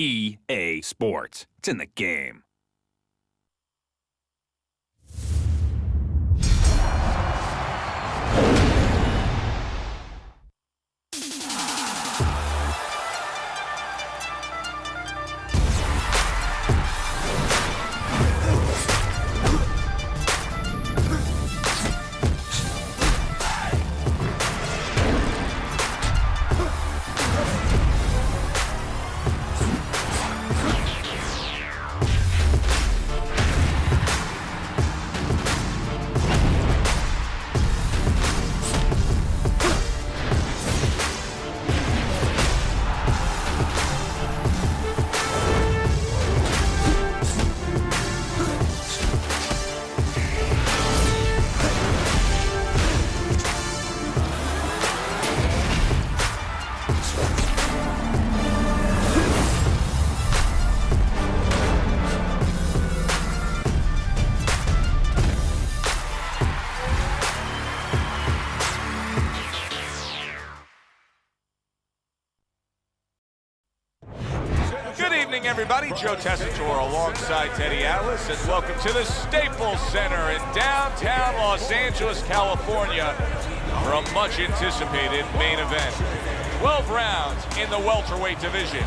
EA Sports. It's in the game. Everybody, Joe Tessitore alongside Teddy Atlas, and welcome to the Staples Center in downtown Los Angeles, California, for a much-anticipated main event. 12 rounds in the welterweight division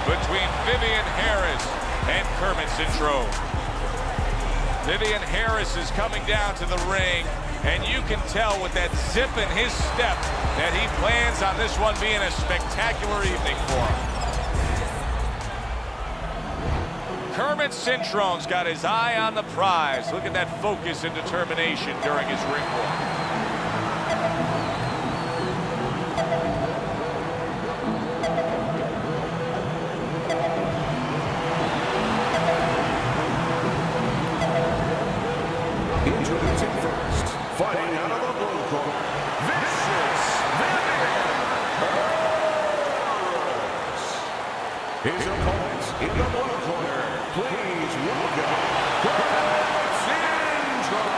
between Vivian Harris and Kermit Cintron. Vivian Harris is coming down to the ring, and you can tell with that zip in his step that he plans on this one being a spectacular evening for him. Kermit Cintron's got his eye on the prize. Look at that focus and determination during his ring walk. Introducing first, fighting out of the blue corner, this is Vivian Harris. His opponent in the blue corner. Please welcome Cintron.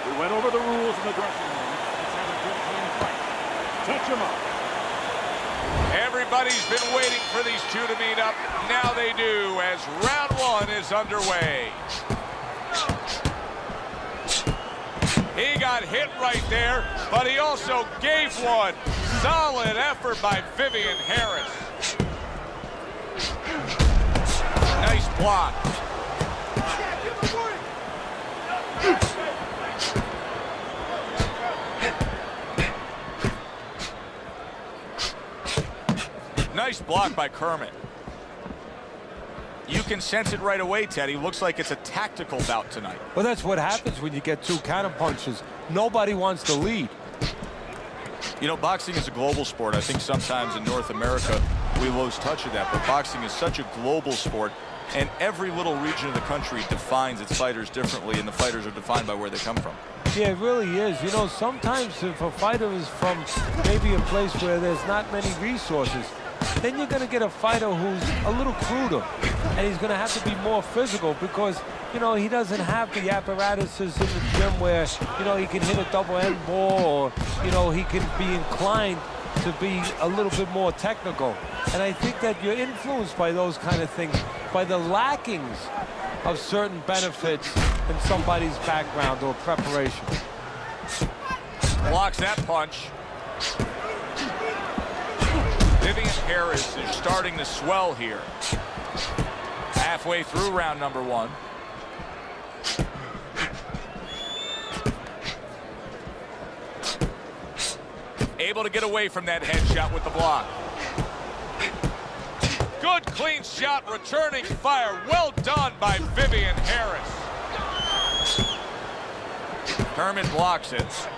We went over the rules in the dressing room. Let's have a good clean fight. Touch him up. Everybody's been waiting for these two to meet up. Now they do, as round one is underway. He got hit right there, but he also gave one. Solid effort by Vivian Harris. Nice block. Nice block by Kermit. You can sense it right away, Teddy. Looks like it's a tactical bout tonight. Well, that's what happens when you get two counter punches. Nobody wants to lead. You know, boxing is a global sport. I think sometimes in North America we lose touch of that, but boxing is such a global sport, and every little region of the country defines its fighters differently, and the fighters are defined by where they come from. Yeah, it really is. You know, sometimes if a fighter is from maybe a place where there's not many resources, then you're going to get a fighter who's a little cruder, and he's going to have to be more physical because, you know, he doesn't have the apparatuses in the gym where, you know, he can hit a double end ball or, you know, he can be inclined to be a little bit more technical. And I think that you're influenced by those kind of things, by the lackings of certain benefits in somebody's background or preparation. Blocks that punch. Vivian Harris is starting to swell here. Halfway through round number one. Able to get away from that headshot with the block. Good clean shot, returning fire. Well done by Vivian Harris. Kermit blocks it.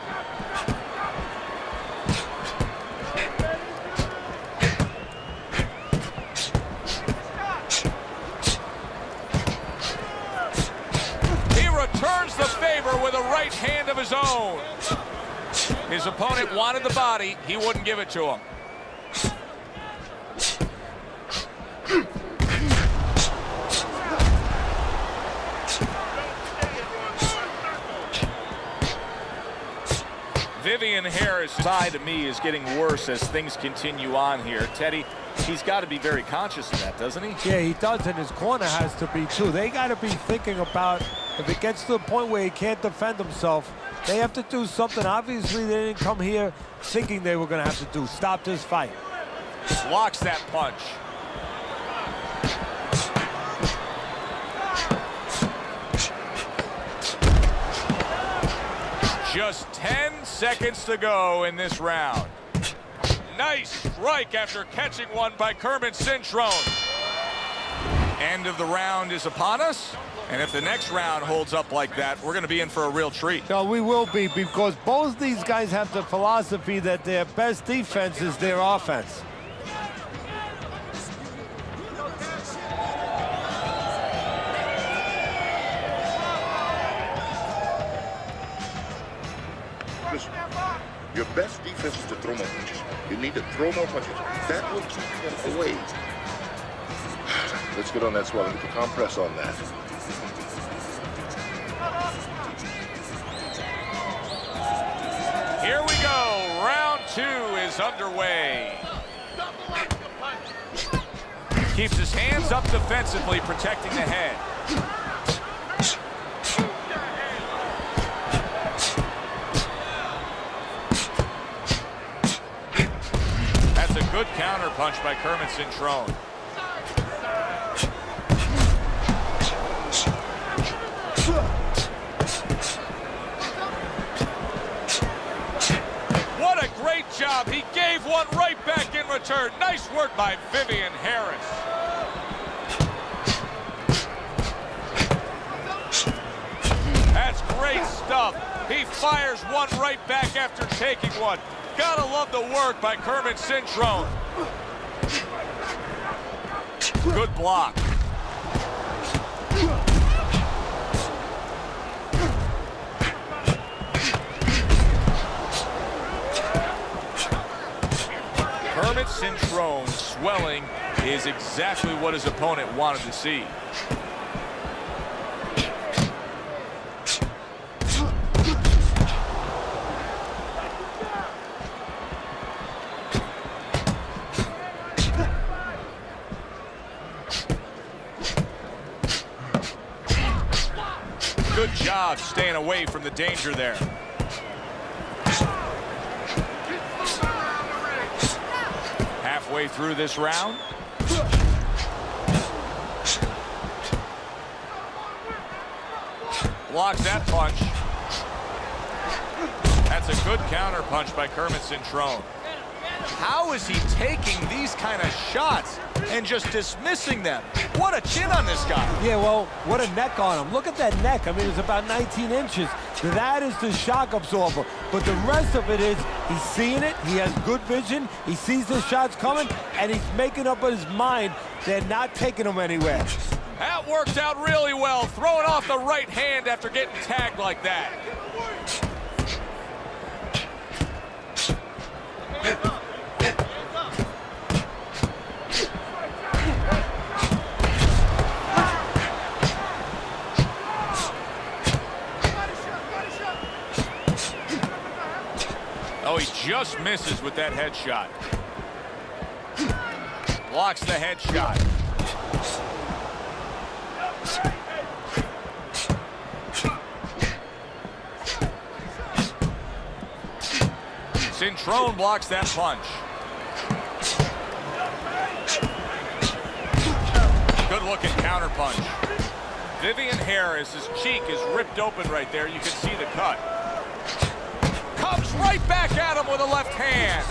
Returns the favor with a right hand of his own. His opponent wanted the body. He wouldn't give it to him. Vivian Harris' side to me is getting worse as things continue on here. Teddy, he's got to be very conscious of that, doesn't he? Yeah, he does, and his corner has to be too. They got to be thinking about if it gets to the point where he can't defend himself, they have to do something. Obviously, they didn't come here thinking they were going to have to do. Stop this fight. Blocks that punch. Just 10 seconds to go in this round. Nice strike after catching one by Kermit Cintron. End of the round is upon us. And if the next round holds up like that, we're going to be in for a real treat. No, we will be, because both these guys have the philosophy that their best defense is their offense. Listen, your best defense is to throw more punches. You need to throw more punches. That will keep them away. Let's get on that swelling. Get the compress on that. Here we go. Round 2 is underway. Keeps his hands up defensively, protecting the head. That's a good counter punch by Kermit Cintron. What a great job. He gave one right back in return. Nice work by Vivian Harris. That's great stuff. He fires one right back after taking one. Gotta love the work by Kermit Cintron. Good block. Kermit Cintron's swelling is exactly what his opponent wanted to see. Good job staying away from the danger there. Halfway through this round. Blocks that punch. That's a good counter punch by Kermit Cintron. How is he taking these kind of shots and just dismissing them? What a chin on this guy. Yeah, well, what a neck on him. Look at that neck. I mean, it's about 19 inches. That is the shock absorber. But the rest of it is he's seeing it. He has good vision. He sees the shots coming, and he's making up in his mind they're not taking him anywhere. That worked out really well, throwing off the right hand after getting tagged like that. Oh, he just misses with that headshot. Blocks the headshot. Cintron blocks that punch. Good looking counter punch. Vivian Harris's cheek is ripped open right there. You can see the cut. Comes right back at him with a left hand.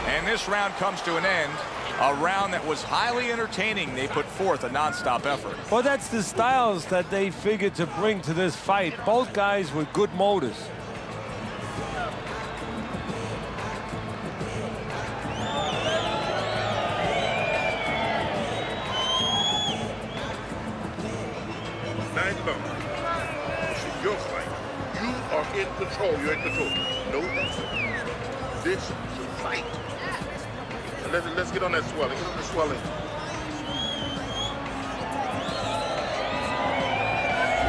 And this round comes to an end. A round that was highly entertaining. They put forth a non-stop effort. Well, that's the styles that they figured to bring to this fight. Both guys with good motors. Your fight. You are in control. You're in control. No effort. This is a fight. And let's get on that swelling. Get on the swelling.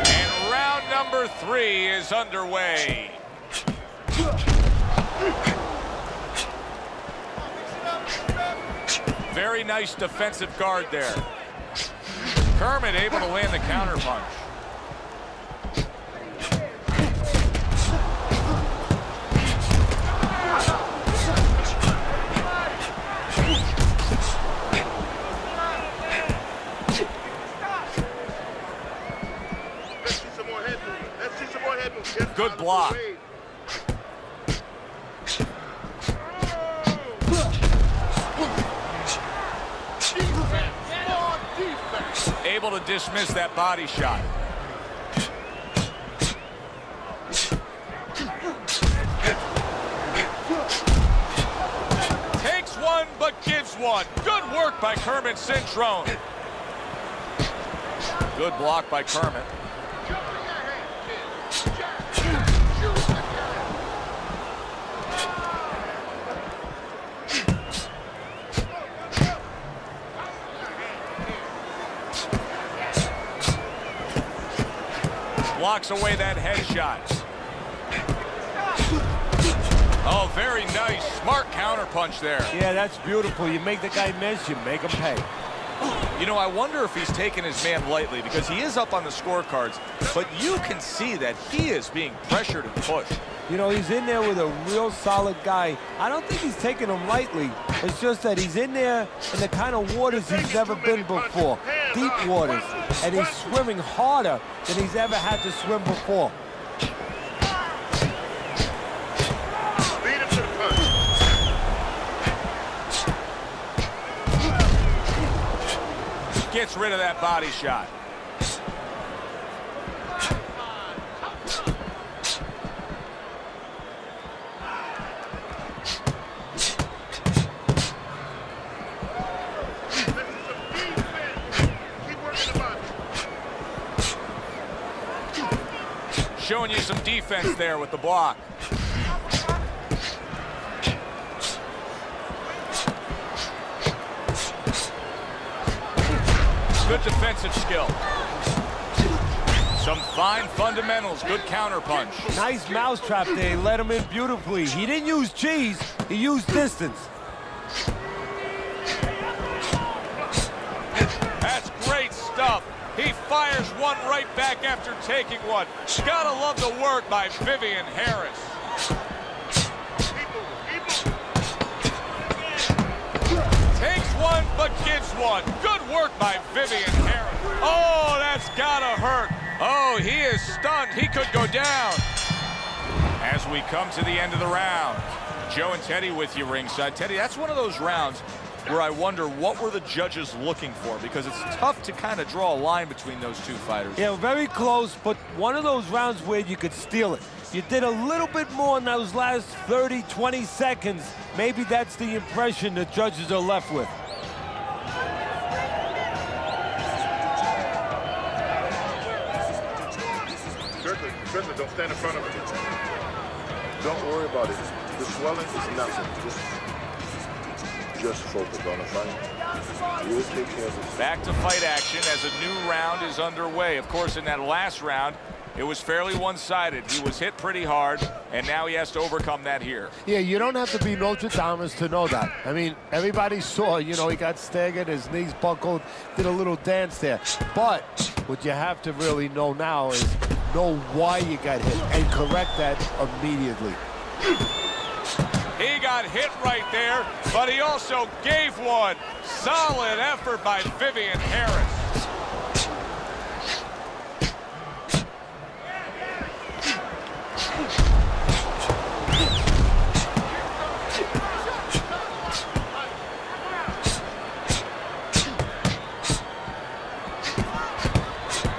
And round number 3 is underway. Very nice defensive guard there. Kermit able to land the counter punch. Let's see some more head movement. Let's see some more head movement. Good block. Able to dismiss that body shot. Takes one, but gives one. Good work by Kermit Cintron. Good block by Kermit. Blocks away that headshot. Oh, very nice. Smart counter punch there. Yeah, that's beautiful. You make the guy miss, you make him pay. You know, I wonder if he's taking his man lightly because he is up on the scorecards, but you can see that he is being pressured and pushed. You know, he's in there with a real solid guy. I don't think he's taking him lightly. It's just that he's in there in the kind of waters he's never been before. Deep waters. And he's swimming harder than he's ever had to swim before. Beat him to the punch. Gets rid of that body shot. Showing you some defense there with the block. Good defensive skill. Some fine fundamentals. Good counter punch. Nice mousetrap there. He let him in beautifully. He didn't use cheese. He used distance. That's great stuff. He fires one right back after taking one. Gotta love the work by Vivian Harris. Takes one, but gives one. Good work by Vivian Harris. Oh, that's gotta hurt. Oh, he is stunned. He could go down. As we come to the end of the round, Joe and Teddy with you ringside. Teddy, that's one of those rounds where I wonder what were the judges looking for, because it's tough to kind of draw a line between those two fighters. Yeah, very close, but one of those rounds where you could steal it. You did a little bit more in those last 30, 20 seconds. Maybe that's the impression the judges are left with. Sergio, don't stand in front of him. Don't worry about it. The swelling is nothing. Just focus on the fight. We'll take care of it. Back to fight action as a new round is underway. Of course, in that last round, it was fairly one-sided. He was hit pretty hard, and now he has to overcome that here. Yeah, you don't have to be Notre Dame to know that. I mean, everybody saw, you know, he got staggered, his knees buckled, did a little dance there. But what you have to really know now is know why you got hit and correct that immediately. He got hit right there, but he also gave one. Solid effort by Vivian Harris.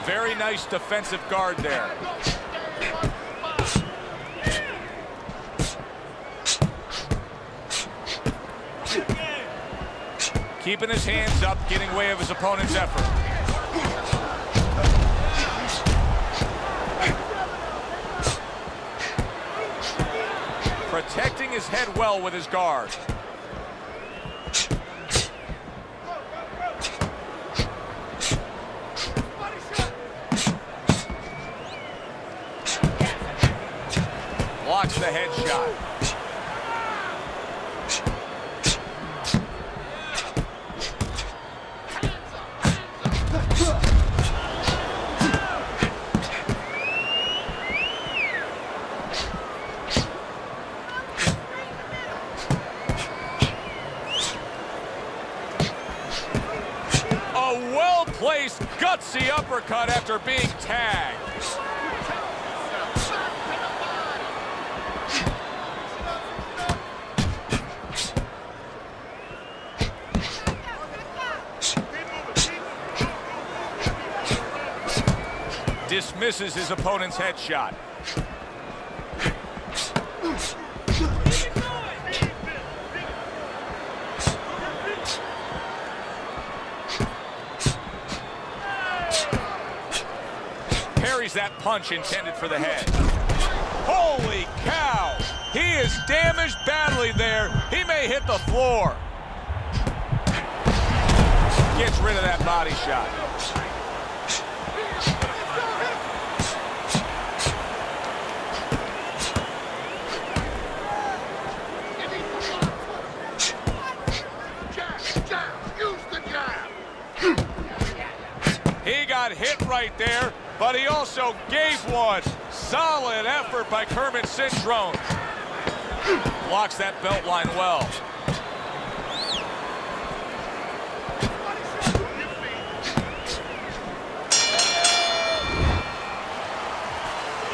Very nice defensive guard there. Keeping his hands up, getting way of his opponent's effort. Protecting his head well with his guard. Blocks the headshot. Well-placed, gutsy uppercut after being tagged. Dismisses his opponent's headshot. Parries that punch intended for the head. Holy cow! He is damaged badly there. He may hit the floor. Gets rid of that body shot. He got hit right there, but he also gave one. Solid effort by Kermit Cintron. Blocks that belt line well.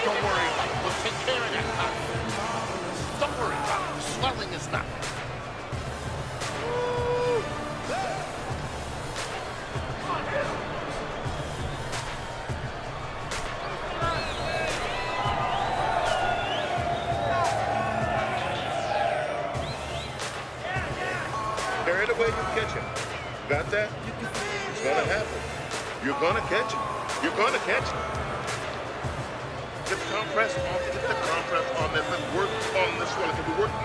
Don't worry, we'll take care of that. Don't worry about it. Swelling is nothing. Carry the way you catch him. Got that? It's gonna happen. You're gonna catch him. You're gonna catch him. Get the compress on. Get the compress on this and work on this one. It can be working.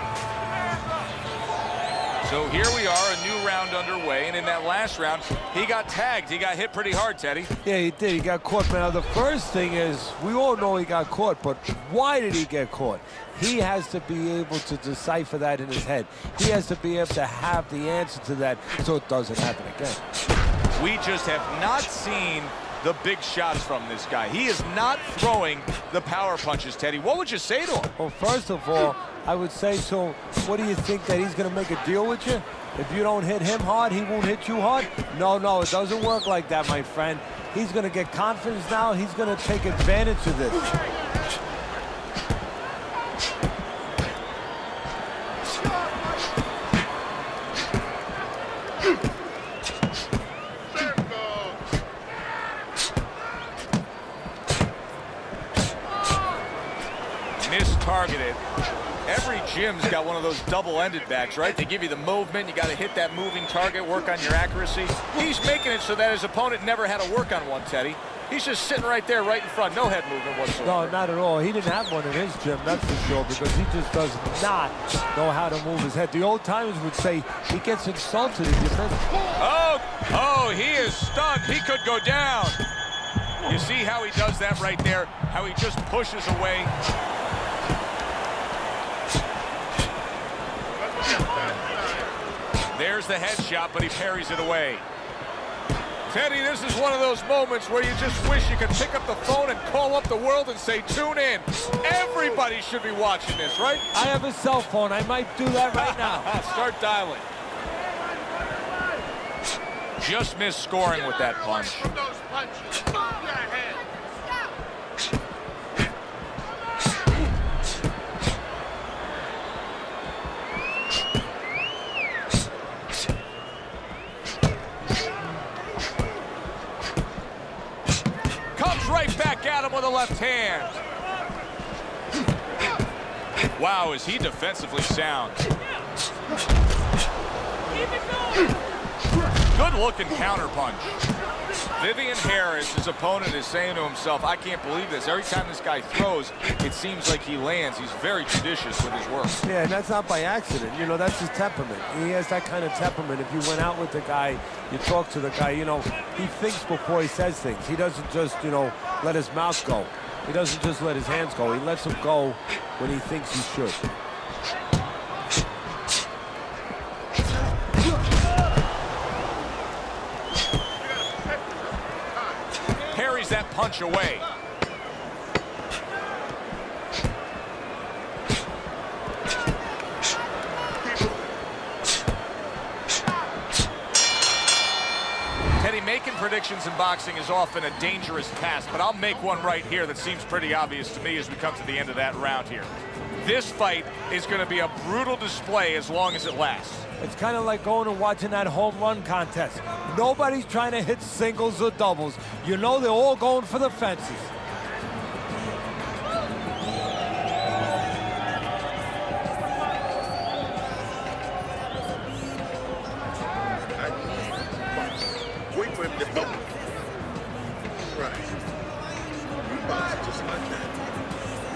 So here we are, a new round underway, and in that last round, he got tagged. He got hit pretty hard, Teddy. Yeah, he did. He got caught. Now, the first thing is, we all know he got caught, but why did he get caught? He has to be able to decipher that in his head. He has to be able to have the answer to that so it doesn't happen again. We just have not seen the big shots from this guy. He is not throwing the power punches, Teddy. What would you say to him? Well, first of all, I would say to him, what do you think, that he's going to make a deal with you? If you don't hit him hard, he won't hit you hard? No, it doesn't work like that, my friend. He's going to get confidence now. He's going to take advantage of this. Mistargeted. Every gym's got one of those double-ended backs, right? They give you the movement. You got to hit that moving target, work on your accuracy. He's making it so that his opponent never had to work on one, Teddy. He's just sitting right there, right in front. No head movement whatsoever. No, not at all. He didn't have one in his gym, that's for sure, because he just does not know how to move his head. The old-timers would say he gets insulted if you miss. Oh, he is stunned. He could go down. You see how he does that right there? How he just pushes away. There's the headshot, but he parries it away. Teddy, this is one of those moments where you just wish you could pick up the phone and call up the world and say, tune in. Everybody should be watching this, right? I have a cell phone. I might do that right now. Start dialing. Just missed scoring with that punch. Right back at him with a left hand. Wow, is he defensively sound. Good looking counter punch. Vivian Harris, his opponent, is saying to himself, I can't believe this. Every time this guy throws, it seems like he lands. He's very judicious with his work. Yeah, and that's not by accident. You know, that's his temperament. He has that kind of temperament. If you went out with the guy, you talk to the guy, you know, he thinks before he says things. He doesn't just, you know, let his mouth go. He doesn't just let his hands go. He lets them go when he thinks he should. Parries that punch away. Teddy, making predictions in boxing is often a dangerous task, but I'll make one right here that seems pretty obvious to me as we come to the end of that round here. This fight is going to be a brutal display as long as it lasts. It's kind of like going and watching that home run contest. Nobody's trying to hit singles or doubles. You know they're all going for the fences. Wait for him to go. Right. You box just like that.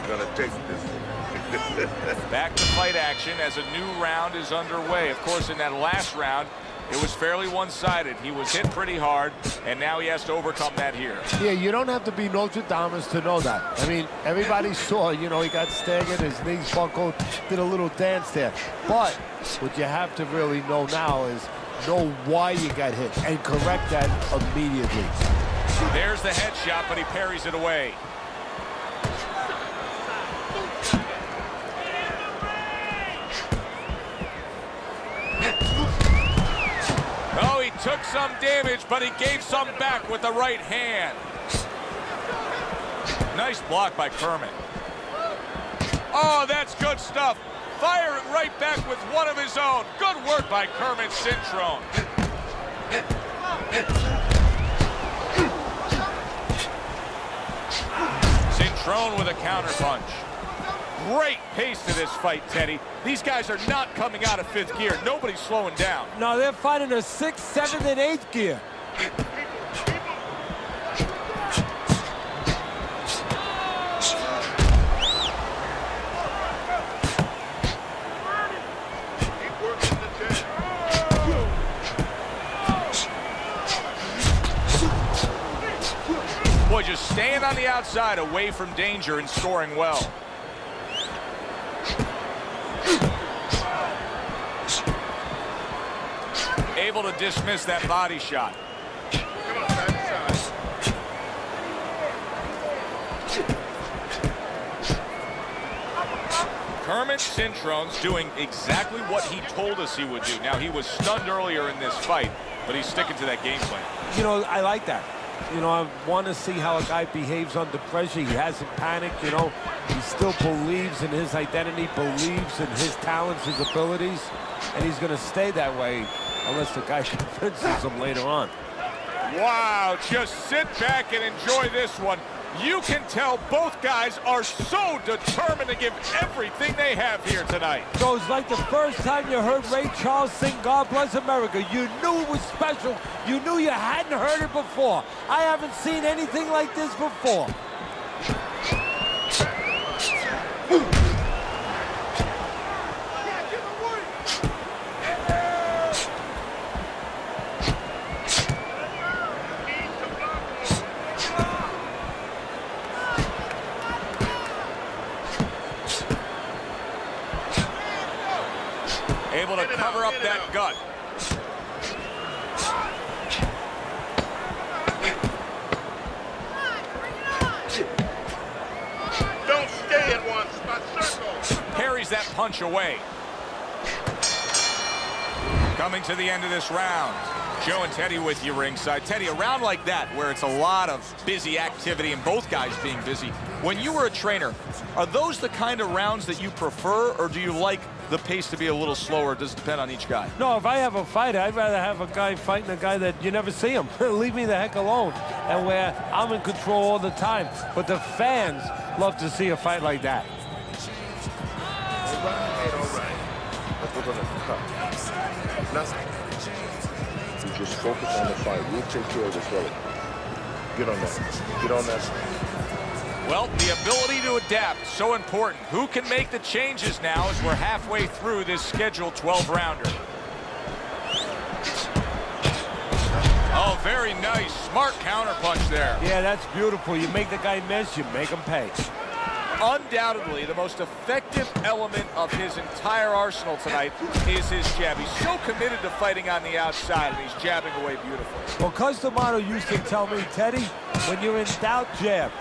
You're gonna take this one. Back to fight action as a new round is underway. Of course, in that last round, it was fairly one-sided. He was hit pretty hard, and now he has to overcome that here. Yeah, you don't have to be Notre Dame to know that. I mean, everybody saw, you know, he got staggered, his knees buckled, did a little dance there. But what you have to really know now is know why you got hit and correct that immediately. There's the headshot, but he parries it away. Oh, he took some damage, but he gave some back with the right hand. Nice block by Kermit. Oh, that's good stuff. Fire it right back with one of his own. Good work by Kermit Cintron. Cintron with a counterpunch. Great pace to this fight, Teddy. These guys are not coming out of fifth gear. Nobody's slowing down. No, they're fighting a 6th, 7th, and 8th gear. Boy, just staying on the outside, away from danger and scoring well. Able to dismiss that body shot. Kermit Cintron's doing exactly what he told us he would do. Now, he was stunned earlier in this fight, but he's sticking to that game plan. You know, I like that. You know, I want to see how a guy behaves under pressure. He hasn't panicked, you know. He still believes in his identity, believes in his talents, his abilities, and he's going to stay that way unless the guy convinces him later on. Wow, just sit back and enjoy this one. You can tell both guys are so determined to give everything they have here tonight. So it's like the first time you heard Ray Charles sing God Bless America. You knew it was special. You knew you hadn't heard it before. I haven't seen anything like this before. Able to cover up that gut. Don't stay in one spot, circle. Parries that punch away. Coming to the end of this round. Joe and Teddy with you ringside. Teddy, a round like that where it's a lot of busy activity and both guys being busy. When you were a trainer, are those the kind of rounds that you prefer, or do you like the pace to be a little slower? Does it depend on each guy? No, if I have a fight, I'd rather have a guy fighting a guy that you never see him. Leave me the heck alone. And where I'm in control all the time. But the fans love to see a fight like that. All right. But we're gonna cut. Nothing. You just focus on the fight. We'll take care of this fella. Get on that. Get on that. Well, the ability to adapt, so important. Who can make the changes now as we're halfway through this scheduled 12-rounder? Oh, very nice, smart counterpunch there. Yeah, that's beautiful. You make the guy miss, you make him pay. Undoubtedly, the most effective element of his entire arsenal tonight is his jab. He's so committed to fighting on the outside, and he's jabbing away beautifully. Well, Cus D'Amato used to tell me, Teddy, when you're in doubt, jab.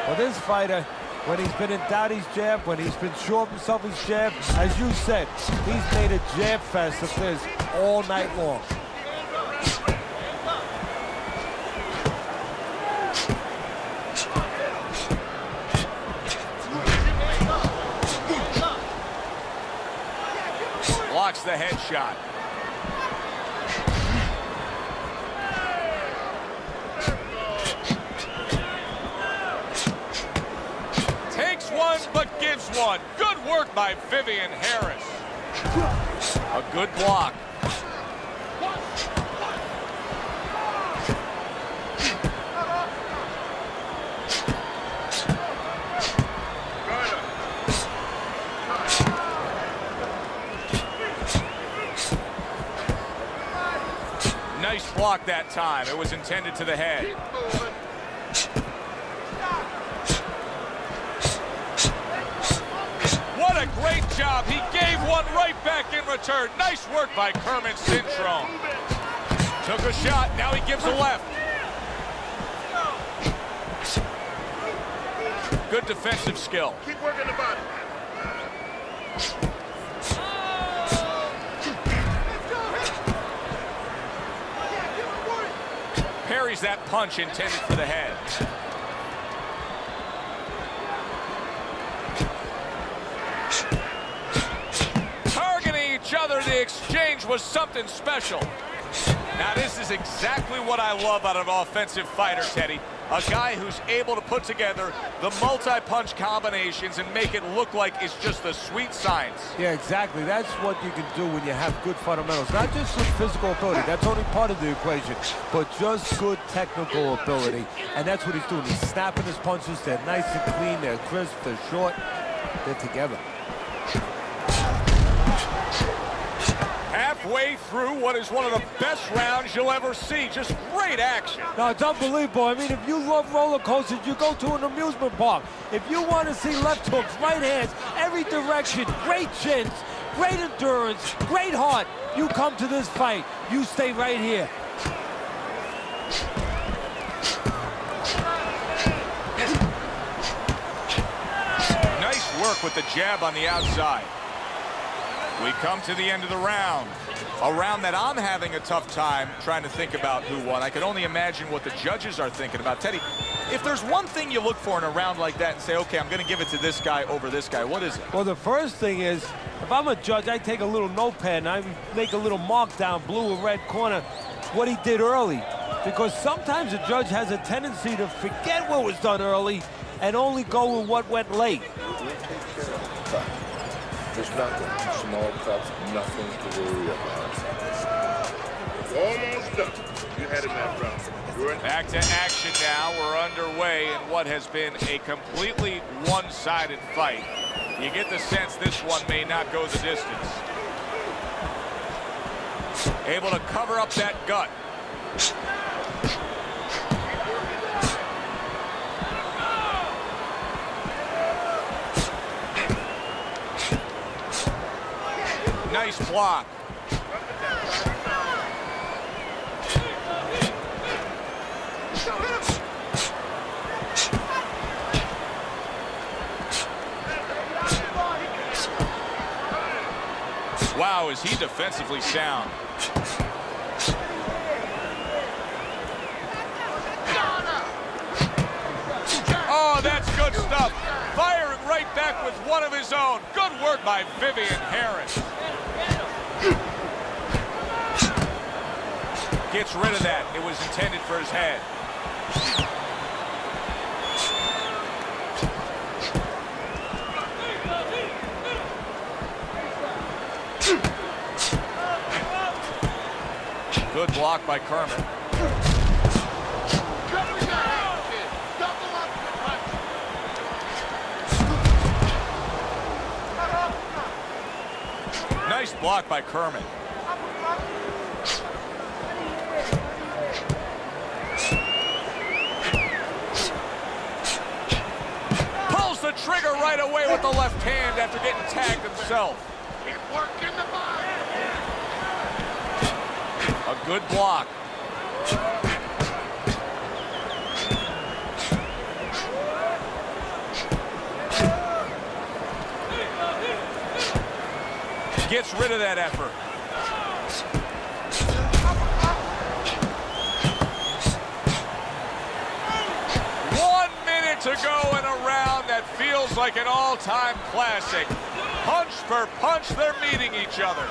Well, this fighter, when he's been in doubt, he's jabbed. When he's been sure of himself, he's jabbed. As you said, he's made a jab fest of this all night long. Blocks the headshot. Takes one, but gives one. Good work by Vivian Harris. A good block. Nice block that time. It was intended to the head. What a great job. He gave one right back in return. Nice work by Kermit Cintron. Took a shot. Now he gives a left. Good defensive skill. Keep working the body. Parries that punch intended for the head. Targeting each other, the exchange was something special. Now this is exactly what I love out of an offensive fighter, Teddy. A guy who's able to put together the multi-punch combinations and make it look like it's just the sweet science. Yeah, exactly. That's what you can do when you have good fundamentals. Not just good physical ability. That's only part of the equation. But just good technical ability. And that's what he's doing. He's snapping his punches. They're nice and clean. They're crisp. They're short. They're together. Halfway through what is one of the best rounds you'll ever see. Just great action. No, it's unbelievable. I mean, if you love roller coasters, you go to an amusement park. If you want to see left hooks, right hands, every direction, great chins, great endurance, great heart, you come to this fight. You stay right here. Nice work with the jab on the outside. We come to the end of the round. A round that I'm having a tough time trying to think about who won. I can only imagine what the judges are thinking about. Teddy, if there's one thing you look for in a round like that and say, okay, I'm going to give it to this guy over this guy, what is it? Well, the first thing is, if I'm a judge, I take a little notepad and I make a little mark down, blue or red corner, what he did early. Because sometimes a judge has a tendency to forget what was done early and only go with what went late. There's nothing. Small cuts, nothing to worry about. It's almost done. You had it in that round. Back to action now. We're underway in what has been a completely one-sided fight. You get the sense this one may not go the distance. Able to cover up that gut. Nice block. Wow, is he defensively sound. Oh, that's good stuff. Firing right back with one of his own. Good work by Vivian Harris. Gets rid of that. It was intended for his head. Good block by Kermit. Nice block by Kermit. trigger right away with the left hand after getting tagged himself. Keep working the body. A good block. Gets rid of that effort. To go in a round that feels like an all-time classic. Punch for punch, they're meeting each other.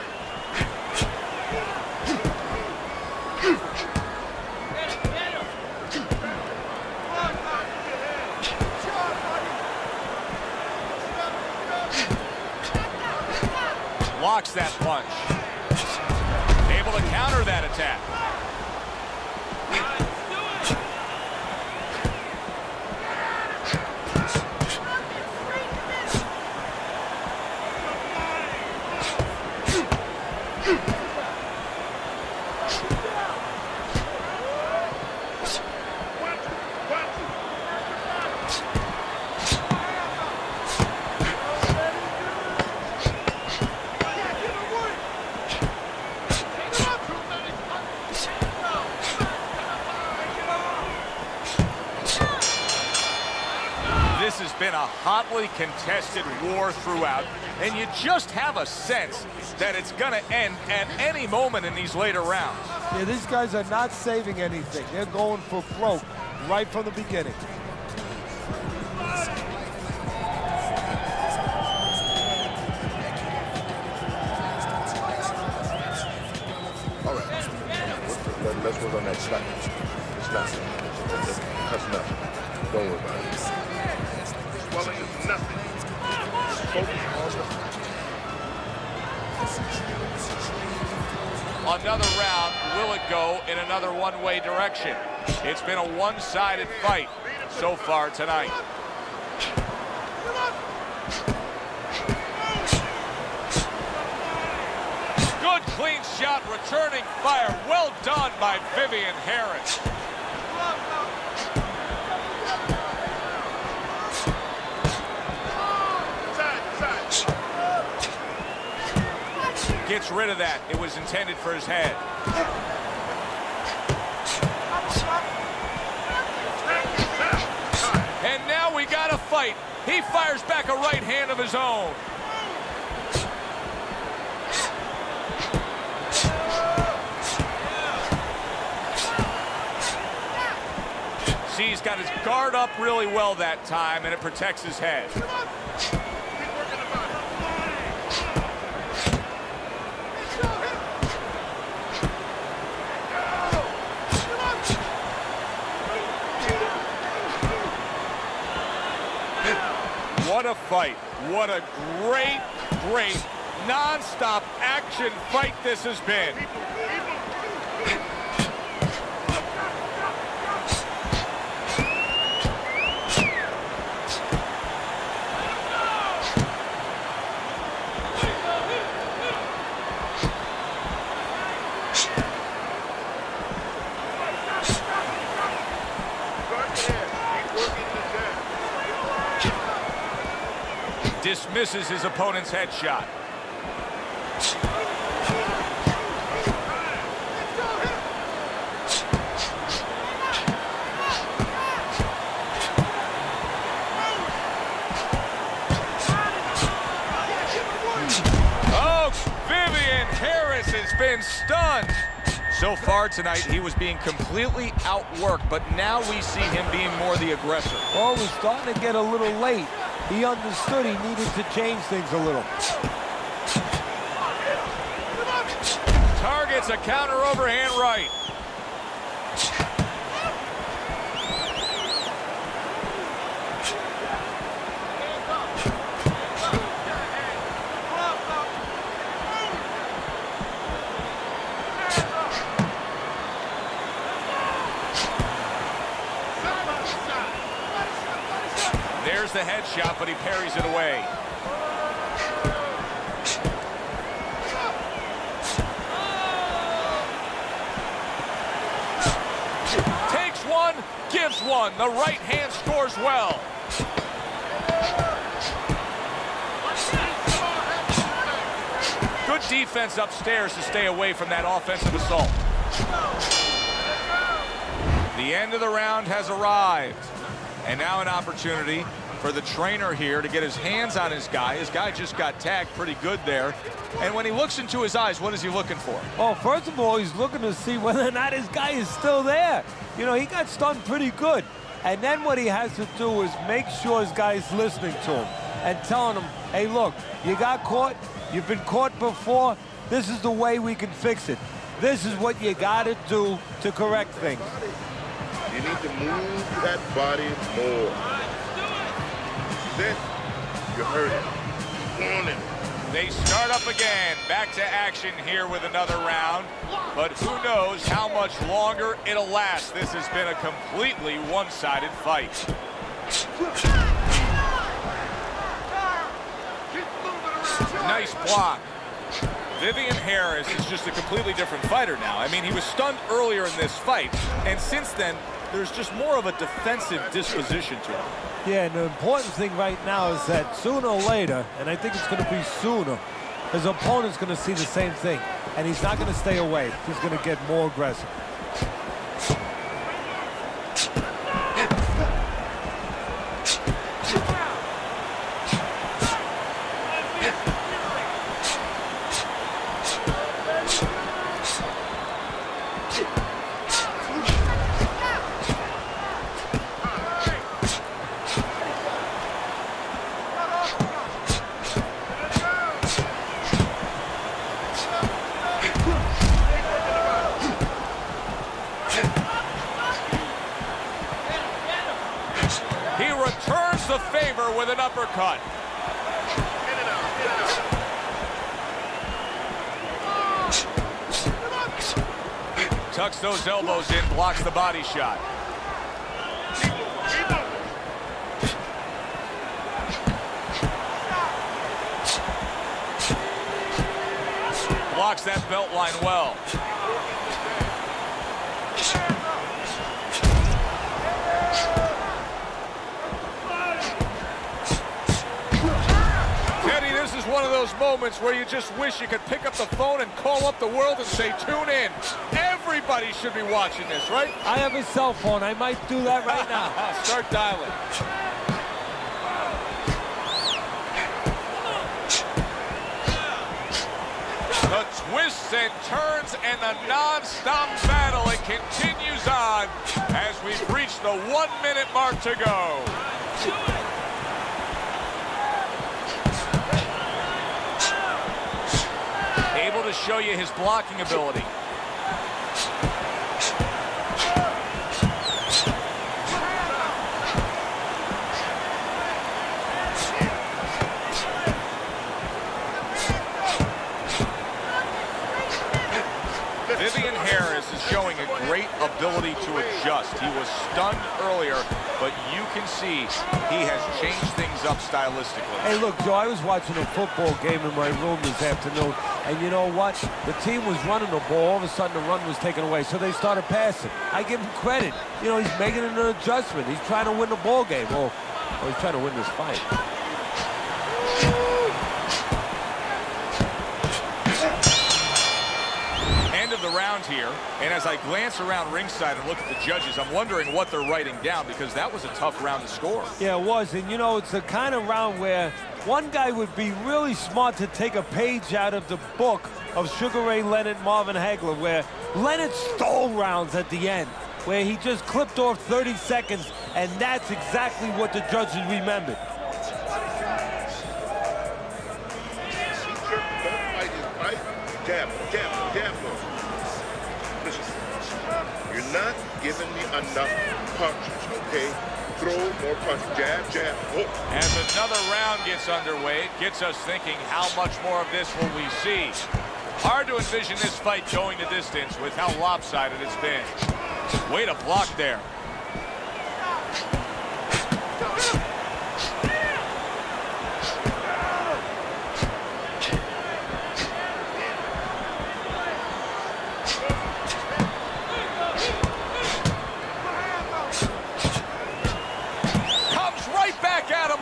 Blocks that punch. Able to counter that attack. This has been a hotly contested war throughout, and you just have a sense that it's going to end at any moment in these later rounds. Yeah, these guys are not saving anything. They're going for broke right from the beginning. All right. Let's work on that shot. It's nothing. That's nothing. Don't worry about it. Swelling is nothing. Focus on the... Another round, will it go in another one-way direction? It's been a one-sided fight so far tonight. Good clean shot, returning fire. Well done by Vivian Harris. Gets rid of that. It was intended for his head. And now we got a fight. He fires back a right hand of his own. See, he's got his guard up really well that time, and it protects his head. What a fight. What a great, great, non-stop action fight this has been. Dismisses his opponent's headshot. Oh, Vivian Harris has been stunned. So far tonight, he was being completely outworked, but now we see him being more the aggressor. Oh, it was starting to get a little late. He understood he needed to change things a little. Targets a counter overhand right. There's the headshot, but he parries it away. Takes one, gives one. The right hand scores well. defense upstairs to stay away from that offensive assault. The end of the round has arrived. And now an opportunity for the trainer here to get his hands on his guy. His guy just got tagged pretty good there. And when he looks into his eyes, what is he looking for? Well, first of all, he's looking to see whether or not his guy is still there. You know, he got stunned pretty good. And then what he has to do is make sure his guy's listening to him and telling him, hey, look, you got caught. You've been caught before. This is the way we can fix it. This is what you got to do to correct things. You need to move that body more. Then you hurt him. On it. They start up again. Back to action here with another round. But who knows how much longer it'll last. This has been a completely one-sided fight. Nice block. Vivian Harris is just a completely different fighter now. I mean, he was stunned earlier in this fight, and since then, there's just more of a defensive disposition to him. Yeah, and the important thing right now is that sooner or later, and I think it's going to be sooner, his opponent's going to see the same thing, and he's not going to stay away. He's going to get more aggressive. The favor with an uppercut. Tucks those elbows in, blocks the body shot. Blocks that belt line well. This is one of those moments where you just wish you could pick up the phone and call up the world and say, tune in. Everybody should be watching this, right? I have a cell phone. I might do that right now. Start dialing. The twists and turns and the non-stop battle. It continues on as we've reached the 1-minute mark to go. Able to show you his blocking ability. Vivian Harris is showing a great ability to adjust. He was stunned earlier, but you can see he has changed things up stylistically. Hey, look, Joe, I was watching a football game in my room this afternoon, and you know what? The team was running the ball. All of a sudden, the run was taken away, so they started passing. I give him credit. You know, he's making an adjustment. He's trying to win the ball game. Well, he's trying to win this fight. The round here, and as I glance around ringside and look at the judges, I'm wondering what they're writing down, because that was a tough round to score. Yeah, it was, and you know, it's the kind of round where one guy would be really smart to take a page out of the book of Sugar Ray Leonard, Marvin Hagler, where Leonard stole rounds at the end, where he just clipped off 30 seconds, and that's exactly what the judges remembered. Jab, jab, jab. You're not giving me enough punches, okay? Throw more punches. Jab, jab. Oh. As another round gets underway, it gets us thinking, how much more of this will we see? Hard to envision this fight going the distance with how lopsided it's been. Way to block there.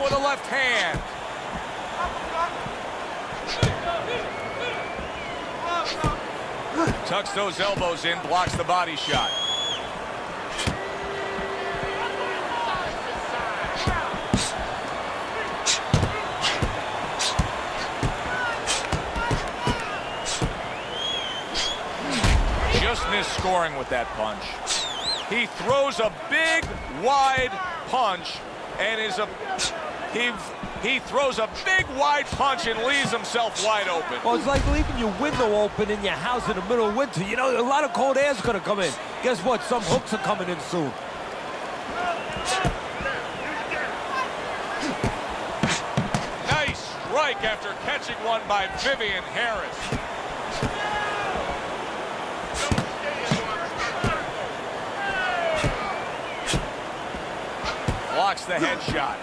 With a left hand. Tucks those elbows in, blocks the body shot. Just missed scoring with that punch. He throws a big, wide punch and he throws a big, wide punch and leaves himself wide open. Well, it's like leaving your window open in your house in the middle of winter. You know, a lot of cold air's gonna come in. Guess what? Some hooks are coming in soon. Nice strike after catching one by Vivian Harris. Blocks the headshot.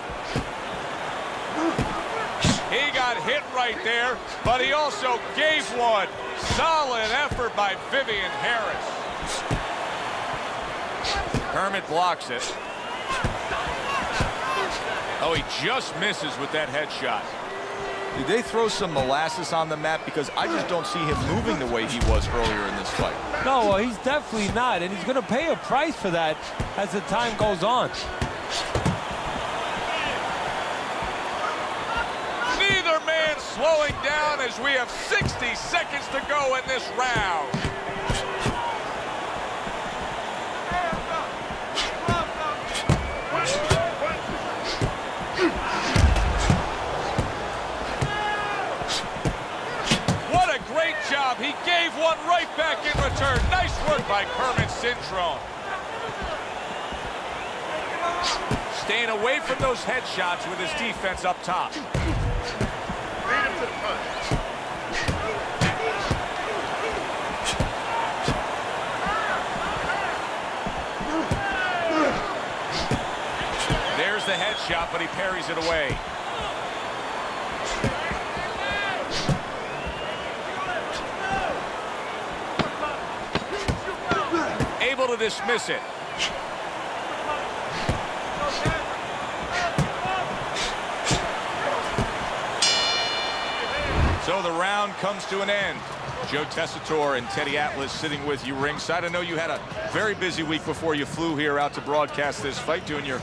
He got hit right there, but he also gave one. Solid effort by Vivian Harris. Kermit blocks it. Oh, he just misses with that headshot. Did they throw some molasses on the mat? Because I just don't see him moving the way he was earlier in this fight. No, well, he's definitely not, and he's going to pay a price for that as the time goes on. Neither man slowing down as we have 60 seconds to go in this round. What a great job. He gave one right back in return. Nice work by Kermit Cintron. Staying away from those headshots with his defense up top. Lead him to the punch. There's the headshot, but he parries it away. Able to dismiss it. So the round comes to an end. Joe Tessitore and Teddy Atlas sitting with you ringside. I know you had a very busy week before you flew here out to broadcast this fight, doing your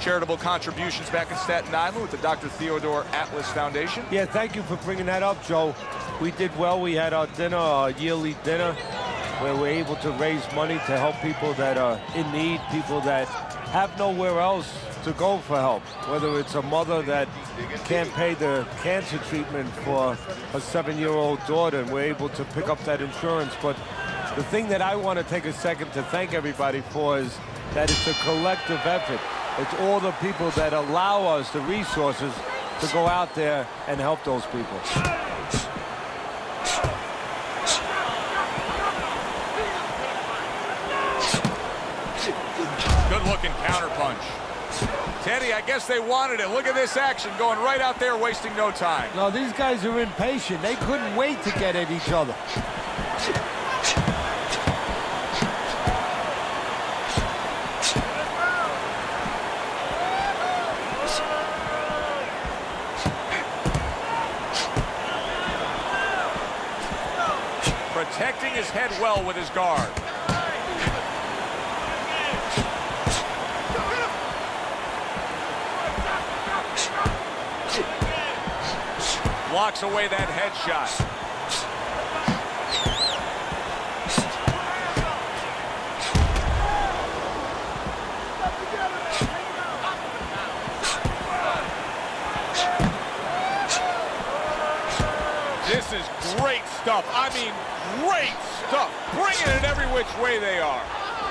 charitable contributions back in Staten Island with the Dr. Theodore Atlas Foundation. Yeah, thank you for bringing that up, Joe. We did well. We had our dinner, our yearly dinner, where we're able to raise money to help people that are in need, people that have nowhere else to go for help, whether it's a mother that can't pay the cancer treatment for a 7-year-old daughter, and we're able to pick up that insurance. But the thing that I want to take a second to thank everybody for is that it's a collective effort. It's all the people that allow us the resources to go out there and help those people. Good-looking counterpunch. Teddy, I guess they wanted it. Look at this action going right out there, wasting no time. No, these guys are impatient. They couldn't wait to get at each other. Protecting his head well with his guard. Blocks away that headshot. This is great stuff. I mean, great stuff. Bringing it every which way they are.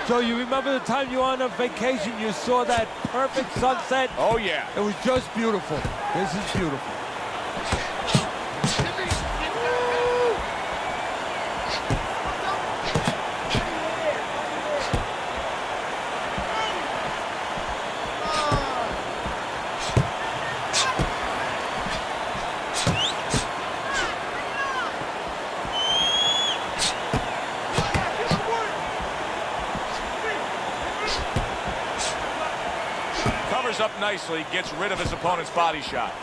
So you remember the time you were on a vacation, you saw that perfect sunset? Oh, yeah. It was just beautiful. This is beautiful. Covers up nicely, gets rid of his opponent's body shot.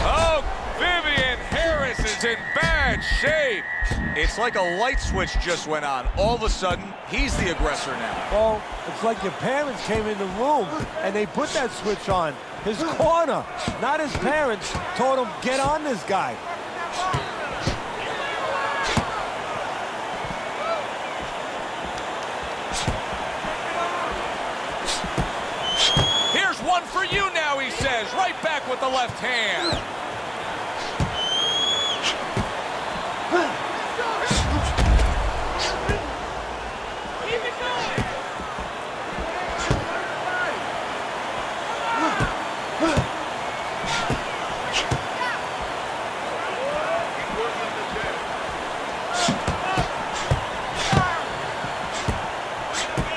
Oh, Vivian Vivian's in bad shape. It's like a light switch just went on. All of a sudden, he's the aggressor now. Well, it's like your parents came in the room and they put that switch on. His corner, not his parents, told him, get on this guy. Here's one for you now, he says, right back with the left hand.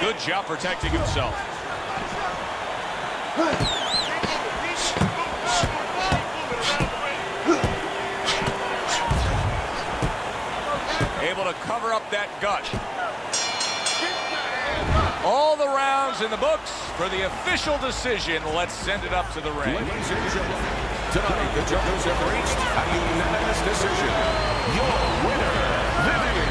Good job protecting himself. Able to cover up that gut. All the rounds in the books for the official decision. Let's send it up to the ring. Ladies and gentlemen, tonight the judges have reached a unanimous decision. Your winner, Vivian.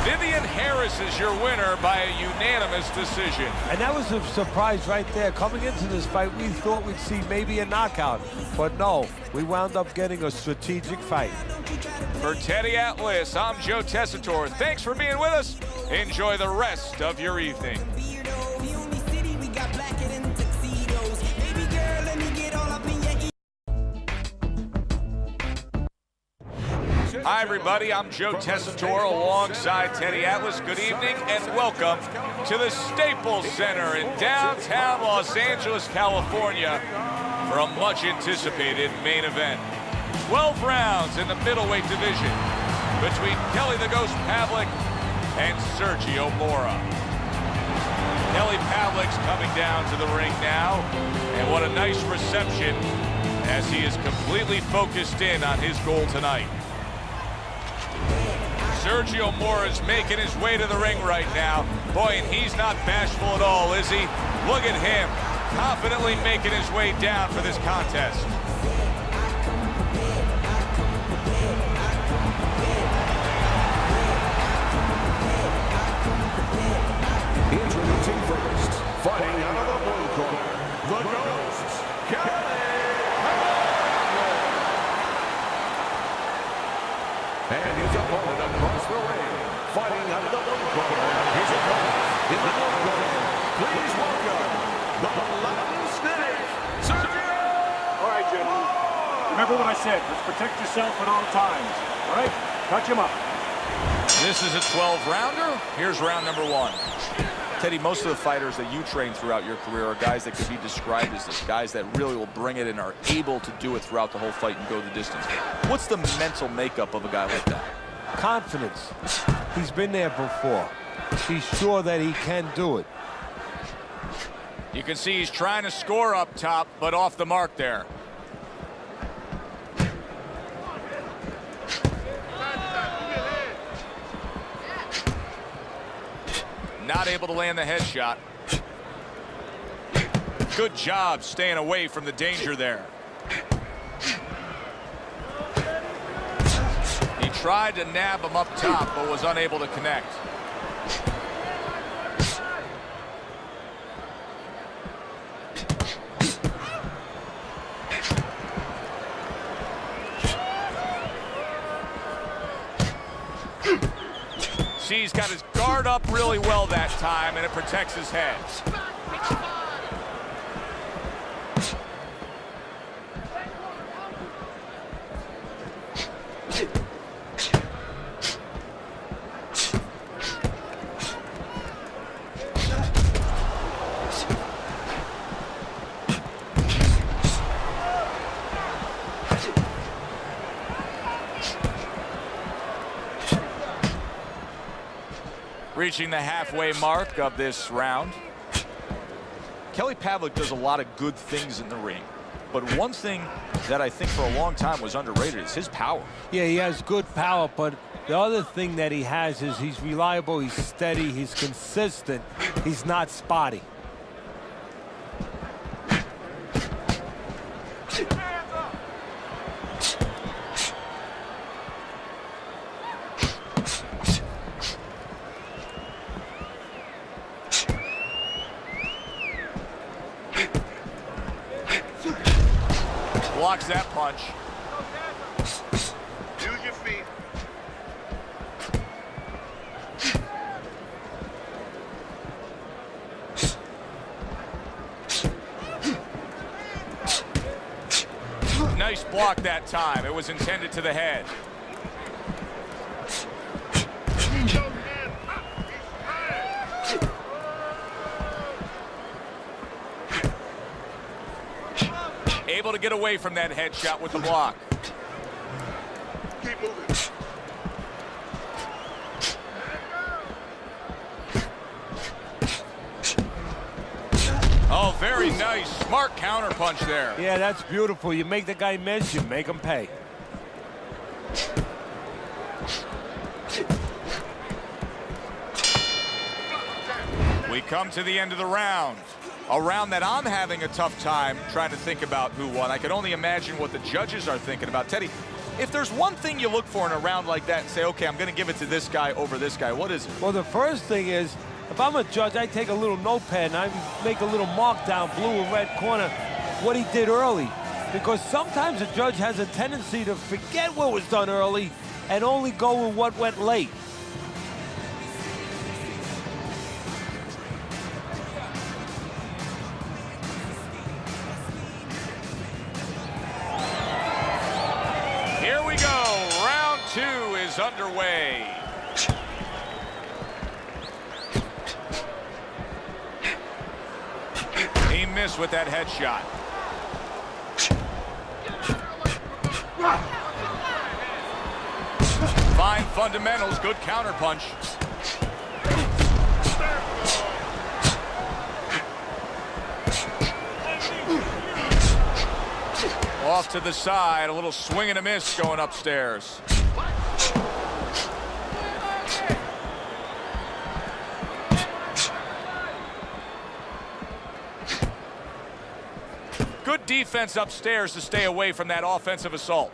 Vivian Harris is your winner by a unanimous decision. And that was a surprise right there. Coming into this fight, we thought we'd see maybe a knockout. But no, we wound up getting a strategic fight. For Teddy Atlas, I'm Joe Tessitore. Thanks for being with us. Enjoy the rest of your evening. Hi, everybody. I'm Joe Tessitore alongside Teddy Atlas. Good evening and welcome to the Staples Center in downtown Los Angeles, California for a much-anticipated main event. 12 rounds in the middleweight division between Kelly the Ghost Pavlik and Sergio Mora. Kelly Pavlik's coming down to the ring now, and what a nice reception as he is completely focused in on his goal tonight. Sergio Mora's making his way to the ring right now. Boy, and he's not bashful at all, is he? Look at him, confidently making his way down for this contest. Introducing first, fighting out of the blue corner, the Ghost, Kermit. And his opponent across the ring, fighting out of the blue corner, his opponent in the blue corner. Please welcome the Latin Snake, Sergio. All right, gentlemen. Remember what I said. Let's protect yourself at all times. All right? Touch him up. This is a 12-rounder. Here's round number one. Teddy, most of the fighters that you train throughout your career are guys that could be described as this, guys that really will bring it and are able to do it throughout the whole fight and go the distance. What's the mental makeup of a guy like that? Confidence. He's been there before. He's sure that he can do it. You can see he's trying to score up top, but off the mark there. Not able to land the headshot. Good job staying away from the danger there. He tried to nab him up top, but was unable to connect. See, he's got his guard up really well that time, and it protects his head. Reaching the halfway mark of this round. Kelly Pavlik does a lot of good things in the ring, but one thing that I think for a long time was underrated is his power. Yeah, he has good power, but The other thing that he has is he's reliable, he's steady, he's consistent, he's not spotty. Blocks that punch. Use your feet. Nice block that time. It was intended to the head. Able to get away from that headshot with the block. Keep moving. Oh, very nice. Smart counter punch there. Yeah, that's beautiful. You make the guy miss, you make him pay. We come to the end of the round. A round that I'm having a tough time trying to think about who won. I can only imagine what the judges are thinking about. Teddy, if there's one thing you look for in a round like that and say, okay, I'm going to give it to this guy over this guy, what is it? Well, the first thing is, if I'm a judge, I take a little notepad and I make a little mark down, blue and red corner, what he did early. Because sometimes a judge has a tendency to forget what was done early and only go with what went late. Here we go. Round 2 is underway. He missed with that headshot. Fine fundamentals, good counterpunch. Off to the side, a little swing and a miss going upstairs. Good defense upstairs to stay away from that offensive assault.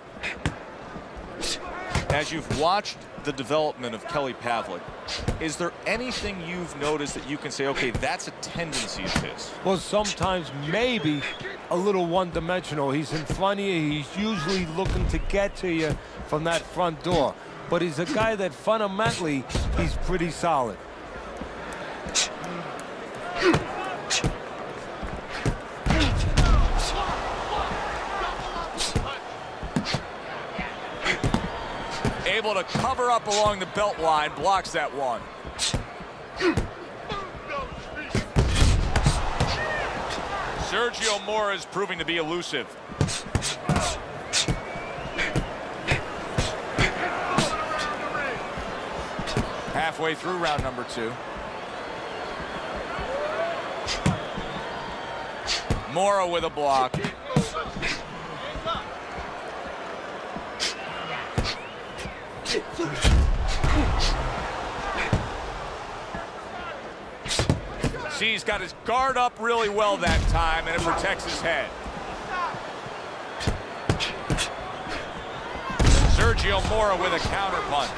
As you've watched the development of Kelly Pavlik, is there anything you've noticed that you can say, okay, that's a tendency of his? Well, sometimes maybe a little one-dimensional. He's in front of you. He's usually looking to get to you from that front door. But he's a guy that fundamentally, he's pretty solid. Able to cover up along the belt line, blocks that one. Sergio Mora is proving to be elusive. Halfway through round number 2. Mora with a block. See, he's got his guard up really well that time, and it protects his head. Sergio Mora with a counter punch.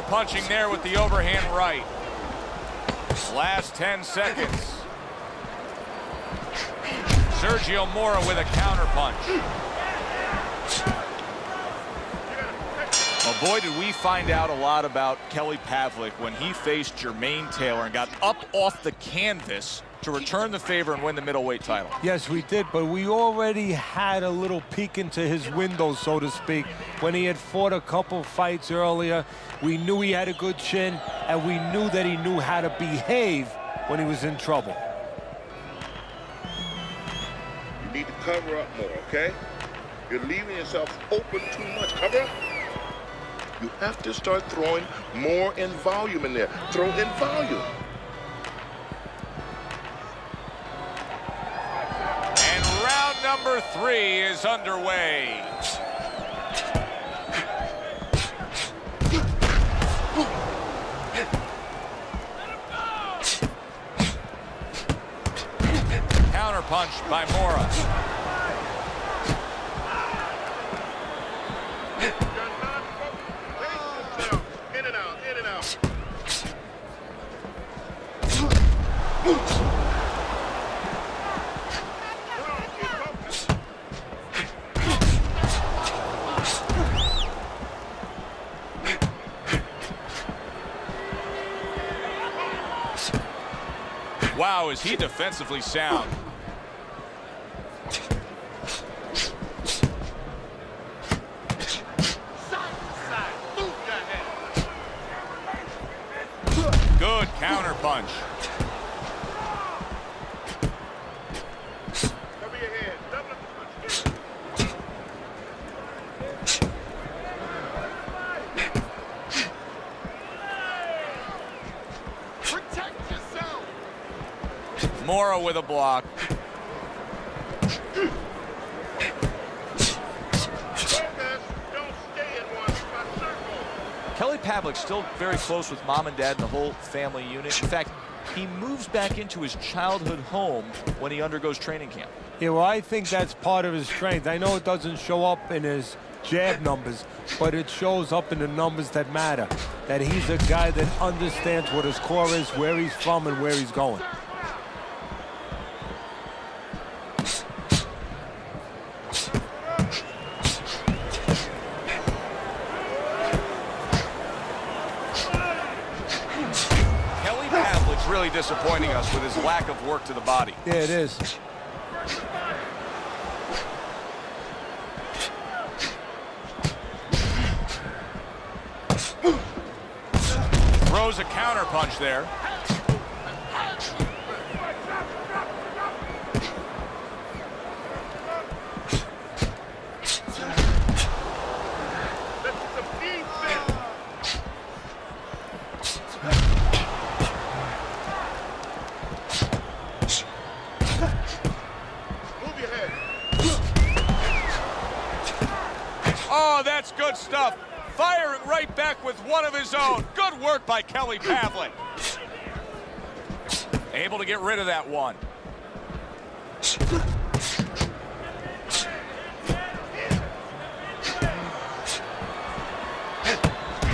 Punching there with the overhand right. Last 10 seconds. Sergio Mora with a counter punch. Well, Boy, did we find out a lot about Kelly Pavlik when he faced Jermaine Taylor and got up off the canvas to return the favor and win the middleweight title. Yes, we did, but we already had a little peek into his window, so to speak. When he had fought a couple fights earlier, we knew he had a good chin, and we knew that he knew how to behave when he was in trouble. You need to cover up more, okay? You're leaving yourself open too much. Cover up. You have to start throwing more in volume in there. Throw in volume. And round number 3 is underway. Counter punch by Mora. In and out, in and out. Wow, is he defensively sound. Good counter punch. Cover your head. Double up the punch. Protect yourself. Mora with a block. Focus. Don't stay in one spot. Circle. Kelly Pavlik's still very close with mom and dad and the whole family unit. In fact, he moves back into his childhood home when he undergoes training camp. Yeah, well, I think that's part of his strength. I know it doesn't show up in his jab numbers, but it shows up in the numbers that matter. That he's a guy that understands what his core is, where he's from, and where he's going. Kelly Pavlik's really disappointing us with his lack of work to the body. Yeah, it is. Throws a counter punch there. That's some defense. Move your head. Oh, that's good stuff. Firing right back with one of his own. Good work by Kelly Pavlik. Able to get rid of that one.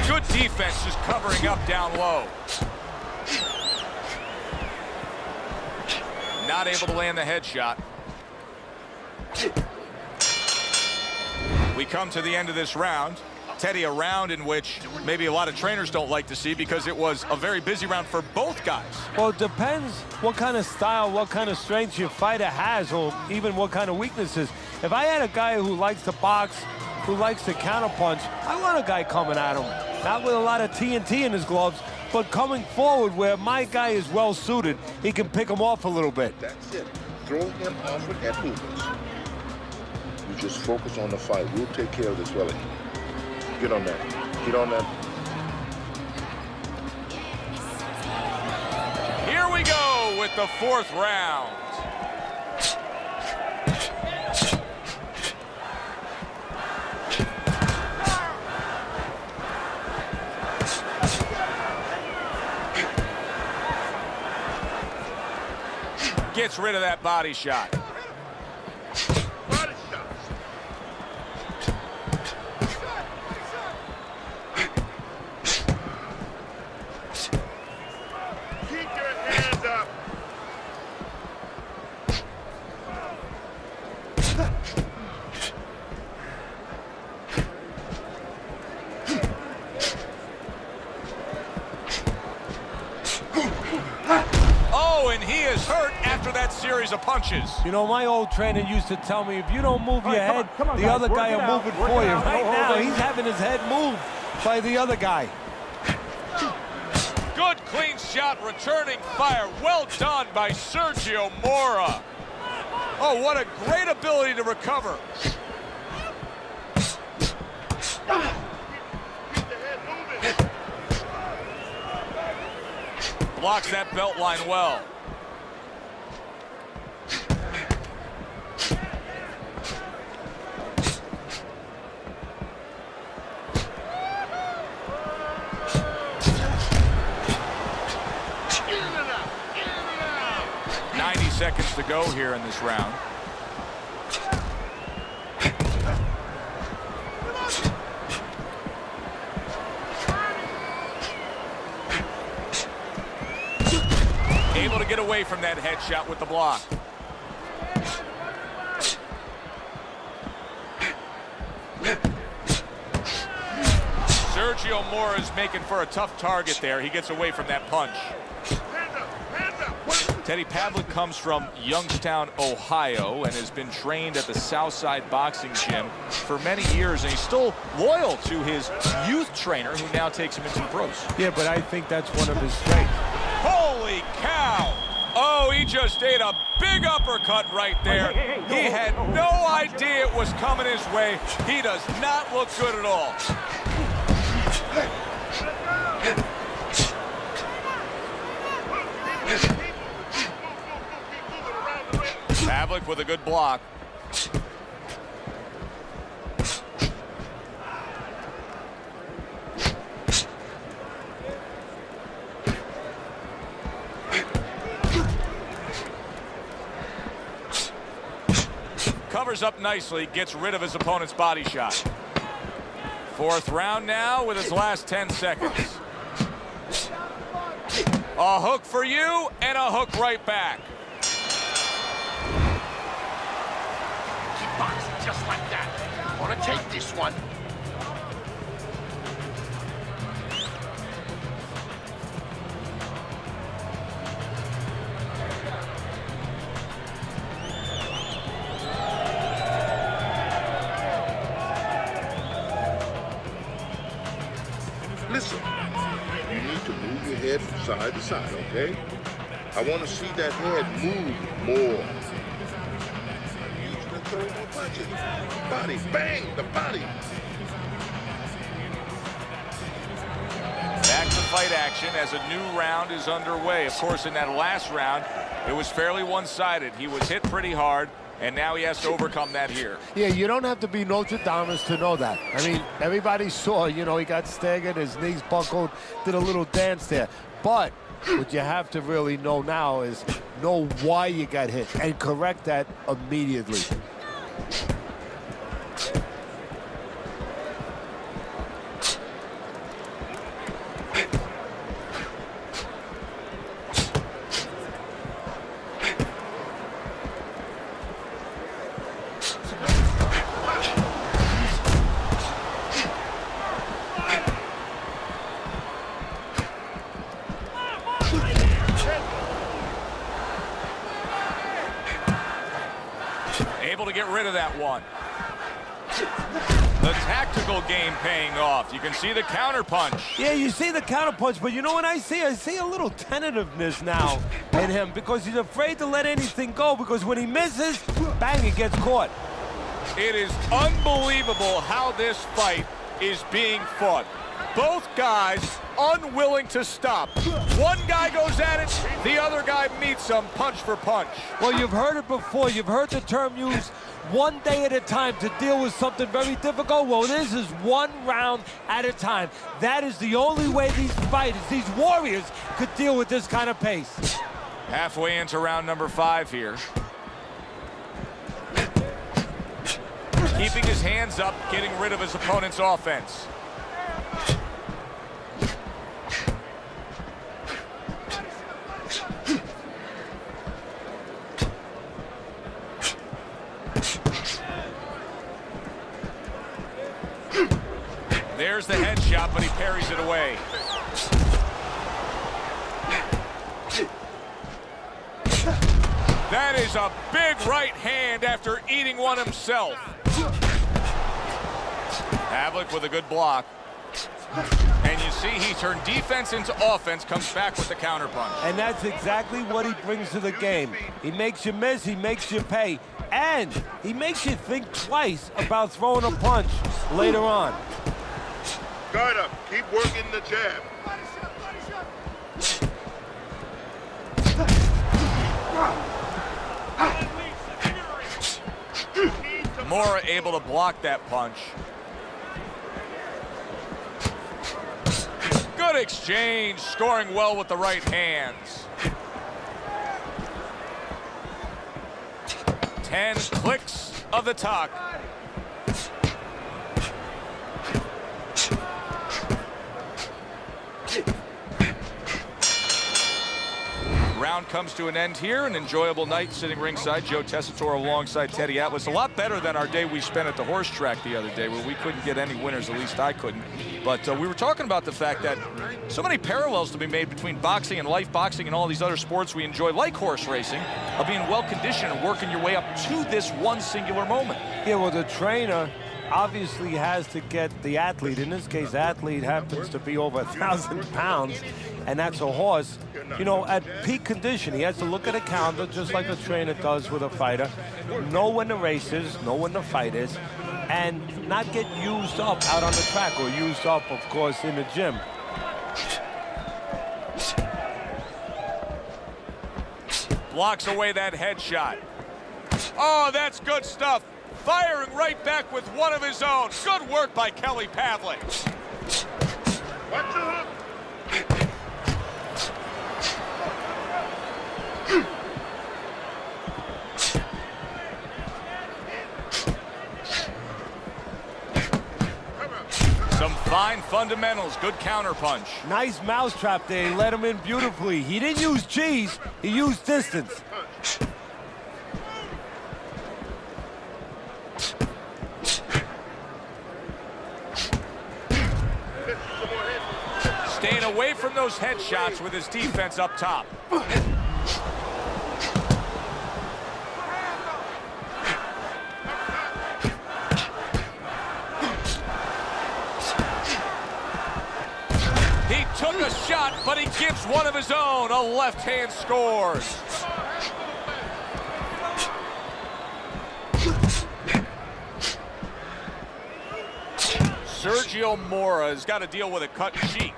Good defense just covering up down low. Not able to land the headshot. We come to the end of this round. Teddy, a round in which maybe a lot of trainers don't like to see because it was a very busy round for both guys. Well, it depends what kind of style, what kind of strength your fighter has, or even what kind of weaknesses. If I had a guy who likes to box, who likes to counterpunch, I want a guy coming at him. Not with a lot of TNT in his gloves, but coming forward where my guy is well suited, he can pick him off a little bit. That's it. Throw him off with head movements. You just focus on the fight. We'll take care of this relative. Get on that. Get on that. Here we go with the 4th round. Gets rid of that body shot. Body shots. Keep your hands up. series of punches. You know, my old trainer used to tell me, if you don't move your head, come on, the guys, other work guy it will out, move it work for it you. out, Right no now, holding. he's having his head moved by the other guy. Good clean shot, returning fire. Well done by Sergio Mora. Oh, what a great ability to recover. Blocks that belt line well. Seconds to go here in this round. Able to get away from that headshot with the block. Sergio Mora is making for a tough target there. He gets away from that punch. Teddy, Pavlik comes from Youngstown, Ohio, and has been trained at the Southside Boxing Gym for many years, and he's still loyal to his youth trainer, who now takes him into the pros. Yeah, but I think that's one of his strengths. Holy cow! Oh, he just ate a big uppercut right there. He had no idea it was coming his way. He does not look good at all. Pavlik with a good block. Covers up nicely, gets rid of his opponent's body shot. Fourth round now with his last 10 seconds. A hook for you and a hook right back. Boxing just like that. Want to take this one. Listen, you need to move your head from side to side, okay? I want to see that head move more. Throw more punches. Body, bang, the body. Back to fight action as a new round is underway. Of course, in that last round, it was fairly one-sided. He was hit pretty hard, and now he has to overcome that here. Yeah, you don't have to be Nostradamus to know that. I mean, everybody saw, you know, he got staggered, his knees buckled, did a little dance there. But what you have to really know now is know why you got hit and correct that immediately. Able to get rid of that one. The tactical game paying off. You can see the counter punch. Yeah, you see the counter punch, but you know what I see? I see a little tentativeness now in him because he's afraid to let anything go, because when he misses, bang, it gets caught. It is unbelievable how this fight is being fought. Both guys unwilling to stop. One guy goes at it, the other guy meets him punch for punch. Well, you've heard it before. You've heard the term used, one day at a time to deal with something very difficult. Well, this is one round at a time. That is the only way these fighters, these warriors, could deal with this kind of pace. Halfway into round number 5 here. Keeping his hands up, getting rid of his opponent's offense. There's the headshot, but he parries it away. That delivers a big right hand after eating one himself. Pavlik with a good block. And you see he turned defense into offense, comes back with the counterpunch. And that's exactly what he brings to the game. He makes you miss, he makes you pay, and he makes you think twice about throwing a punch later on. Guard up. Keep working the jab. Mora able to block that punch. Good exchange, scoring well with the right hands. 10 clicks of the tuck. Round comes to an end here. An enjoyable night sitting ringside. Joe Tessitore alongside Teddy Atlas. A lot better than our day we spent at the horse track the other day, where we couldn't get any winners. At least I couldn't. But we were talking about the fact that so many parallels to be made between boxing and life boxing and all these other sports we enjoy, like horse racing, of being well-conditioned and working your way up to this one singular moment. Yeah, well, the trainer obviously has to get the athlete. In this case, athlete happens to be over 1,000 pounds, and that's a horse. You know, at peak condition, he has to look at a calendar just like a trainer does with a fighter, know when the race is, know when the fight is, and not get used up out on the track, or used up, of course, in the gym. Blocks away that headshot. Oh, that's good stuff. Firing right back with one of his own. Good work by Kelly Pavlik. Watch the hook. Some fine fundamentals. Good counterpunch. Nice mousetrap there. He let him in beautifully. He didn't use cheese. He used distance. Staying away from those headshots with his defense up top. He took a shot, but he gives one of his own. A left hand scores. Sergio Mora has got to deal with a cut cheek.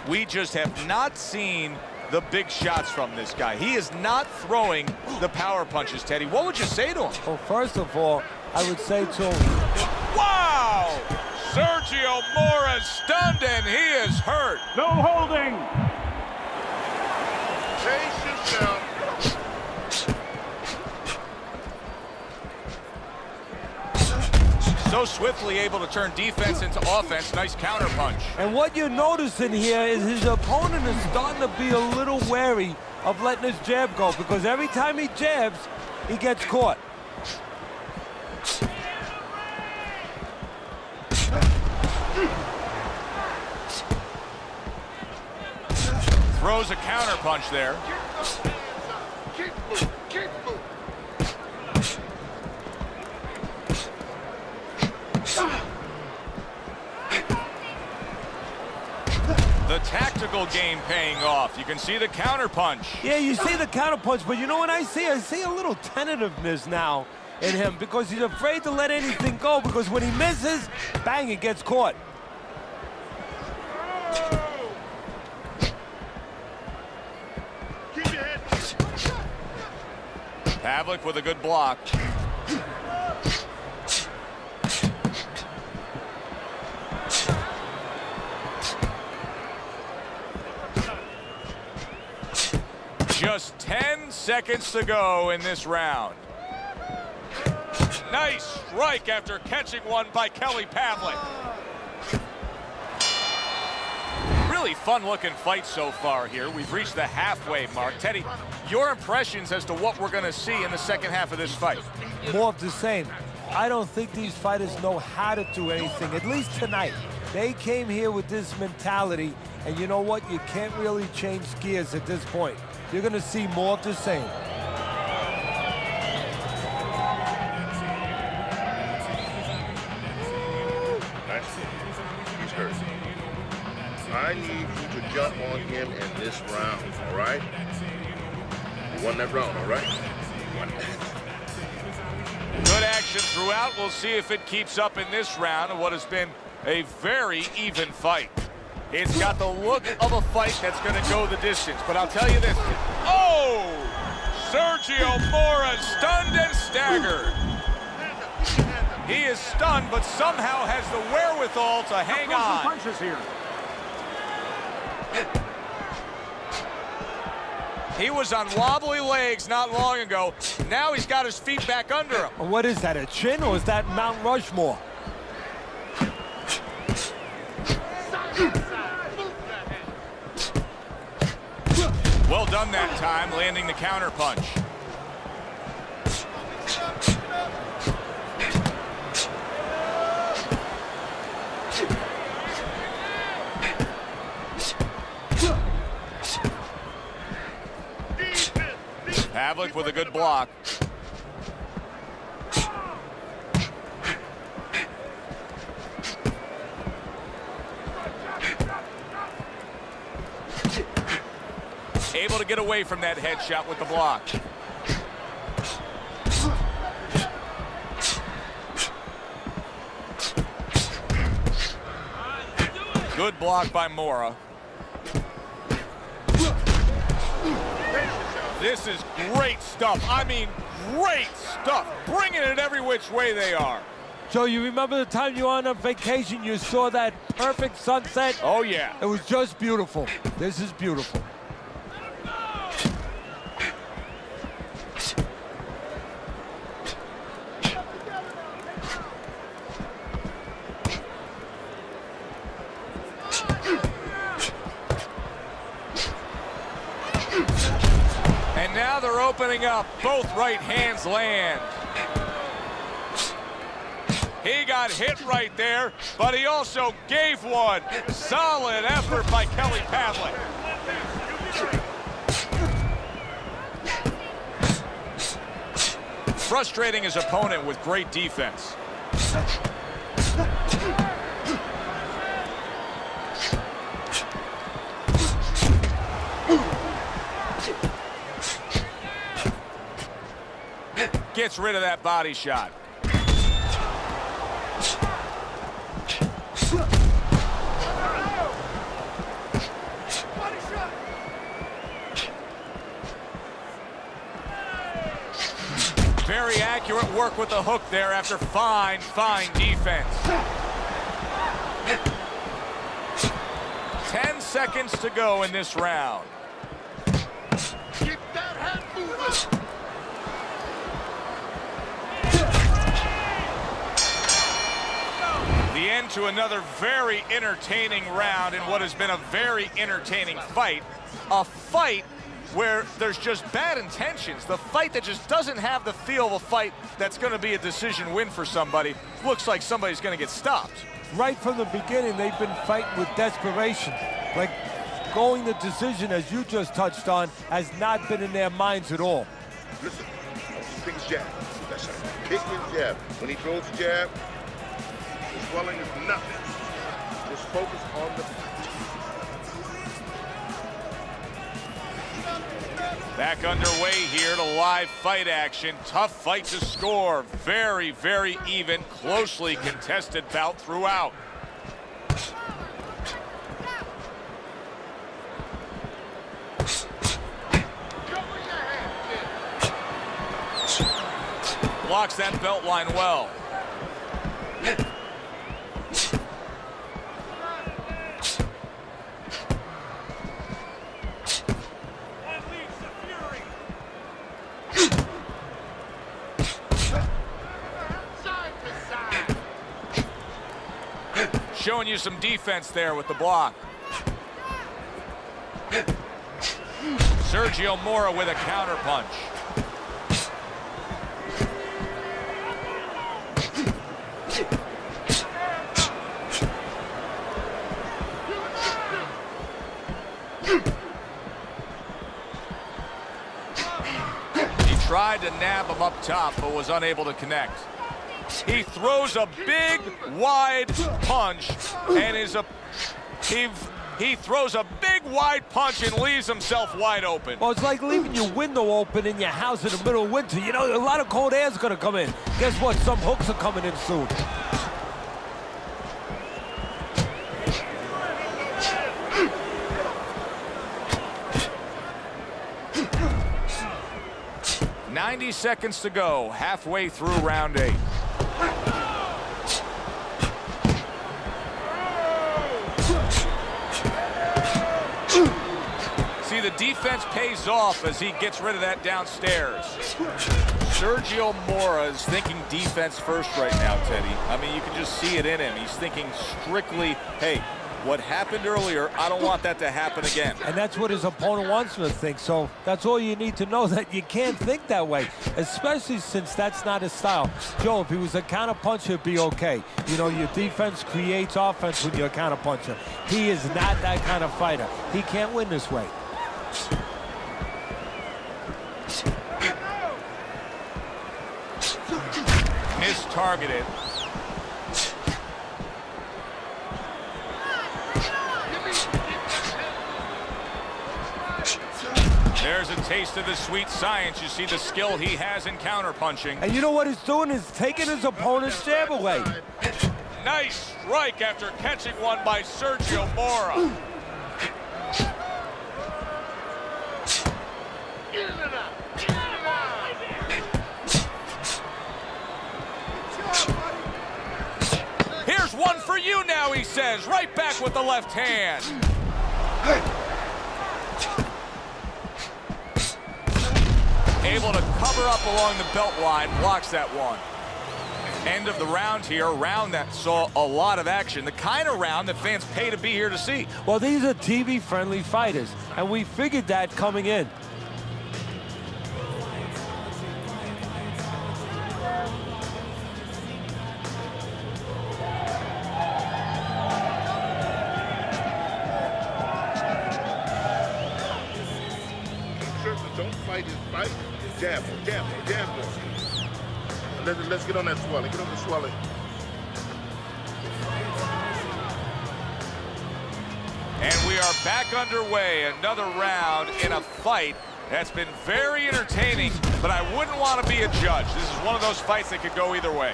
We just have not seen the big shots from this guy. He is not throwing the power punches, Teddy. What would you say to him? Well, first of all, I would say to him, wow! Sergio Mora is stunned and he is hurt. No holding. Chase yourself. So swiftly able to turn defense into offense. Nice counterpunch. and what you're noticing here is his opponent is starting to be a little wary of letting his jab go, because every time he jabs, he gets caught. Throws a counterpunch there. Keep moving. Keep moving. The tactical game paying off. You can see the counterpunch. Yeah, you see the counterpunch, but you know what I see? I see a little tentativeness now in him, because he's afraid to let anything go, because when he misses, bang, he gets caught. Keep your head. Pavlik with a good block. Just 10 seconds to go in this round. Nice strike after catching one by Kelly Pavlik. Really fun-looking fight so far here. We've reached the halfway mark. Teddy, your impressions as to what we're going to see in the second half of this fight? More of the same. I don't think these fighters know how to do anything, at least tonight. They came here with this mentality, and you know what? You can't really change gears at this point. You're going to see more of the same. I need you to jump on him in this round, all right? You won that round, all right? You won that. Good action throughout. We'll see if it keeps up in this round of what has been a very even fight. It's got the look of a fight that's going to go the distance. But I'll tell you this. Oh! Sergio Mora stunned and staggered. He is stunned, but somehow has the wherewithal to hang on. Punches here. He was on wobbly legs not long ago. Now he's got his feet back under him. What is that, a chin, or is that Mount Rushmore? Well done that time, landing the counter punch. Pavlik with a good block. Able to get away from that headshot with the block. Good block by Mora. This is great stuff. I mean, great stuff. Bringing it every which way they are. Joe, you remember the time you were on a vacation, you saw that perfect sunset? Oh, yeah. It was just beautiful. This is beautiful. And now they're opening up. Both right hands land. He got hit right there, but he also gave one. Solid effort by Kelly Pavlik. Frustrating his opponent with great defense. Gets rid of that body shot. Very accurate work with the hook there after fine defense. 10 seconds to go in this round. Keep that head moving. The end to another very entertaining round in what has been a very entertaining fight. A fight where there's just bad intentions. The fight that just doesn't have the feel of a fight that's going to be a decision win for somebody. Looks like somebody's going to get stopped. Right from the beginning, they've been fighting with desperation. Like, going the decision, as you just touched on, has not been in their minds at all. Listen, pick his jab. That's right. Pick his jab. When he throws the jab, the swelling is nothing. Just focus on the punch. Back underway here to live fight action. Tough fight to score. Very even, closely contested bout throughout. Blocks that belt line well. Showing you some defense there with the block. Sergio Mora with a counter punch. He tried to nab him up top, but was unable to connect. He throws a big, wide punch, and he He throws a big wide punch and leaves himself wide open. Well, it's like leaving your window open in your house in the middle of winter. You know, a lot of cold air is going to come in. Guess what? Some hooks are coming in soon. "90 seconds to go, halfway through round 8. See, the defense pays off as he gets rid of that downstairs. Sergio Mora is thinking defense first right now, Teddy. I mean, you can just see it in him. He's thinking strictly, hey, what happened earlier, I don't want that to happen again. And that's what his opponent wants him to think. So that's all you need to know, that you can't think that way, especially since that's not his style. Joe, if he was a counterpuncher, it'd be okay. You know, your defense creates offense when you're a counterpuncher. He is not that kind of fighter. He can't win this way. Mistargeted. There's a taste of the sweet science. You see the skill he has in counterpunching. And you know what he's doing is taking his opponent's jab away. Nice strike after catching one by Sergio Mora. Here's one for you now, he says, right back with the left hand. Able to cover up along the belt line, blocks that one. End of the round here, a round that saw a lot of action, the kind of round that fans pay to be here to see. Well, these are TV-friendly fighters, and we figured that coming in. Don't fight his fight. Jab him, jab him, jab him. Let's get on that swelling. Get on the swelling. And we are back underway. Another round in a fight that's been very entertaining, but I wouldn't want to be a judge. This is one of those fights that could go either way.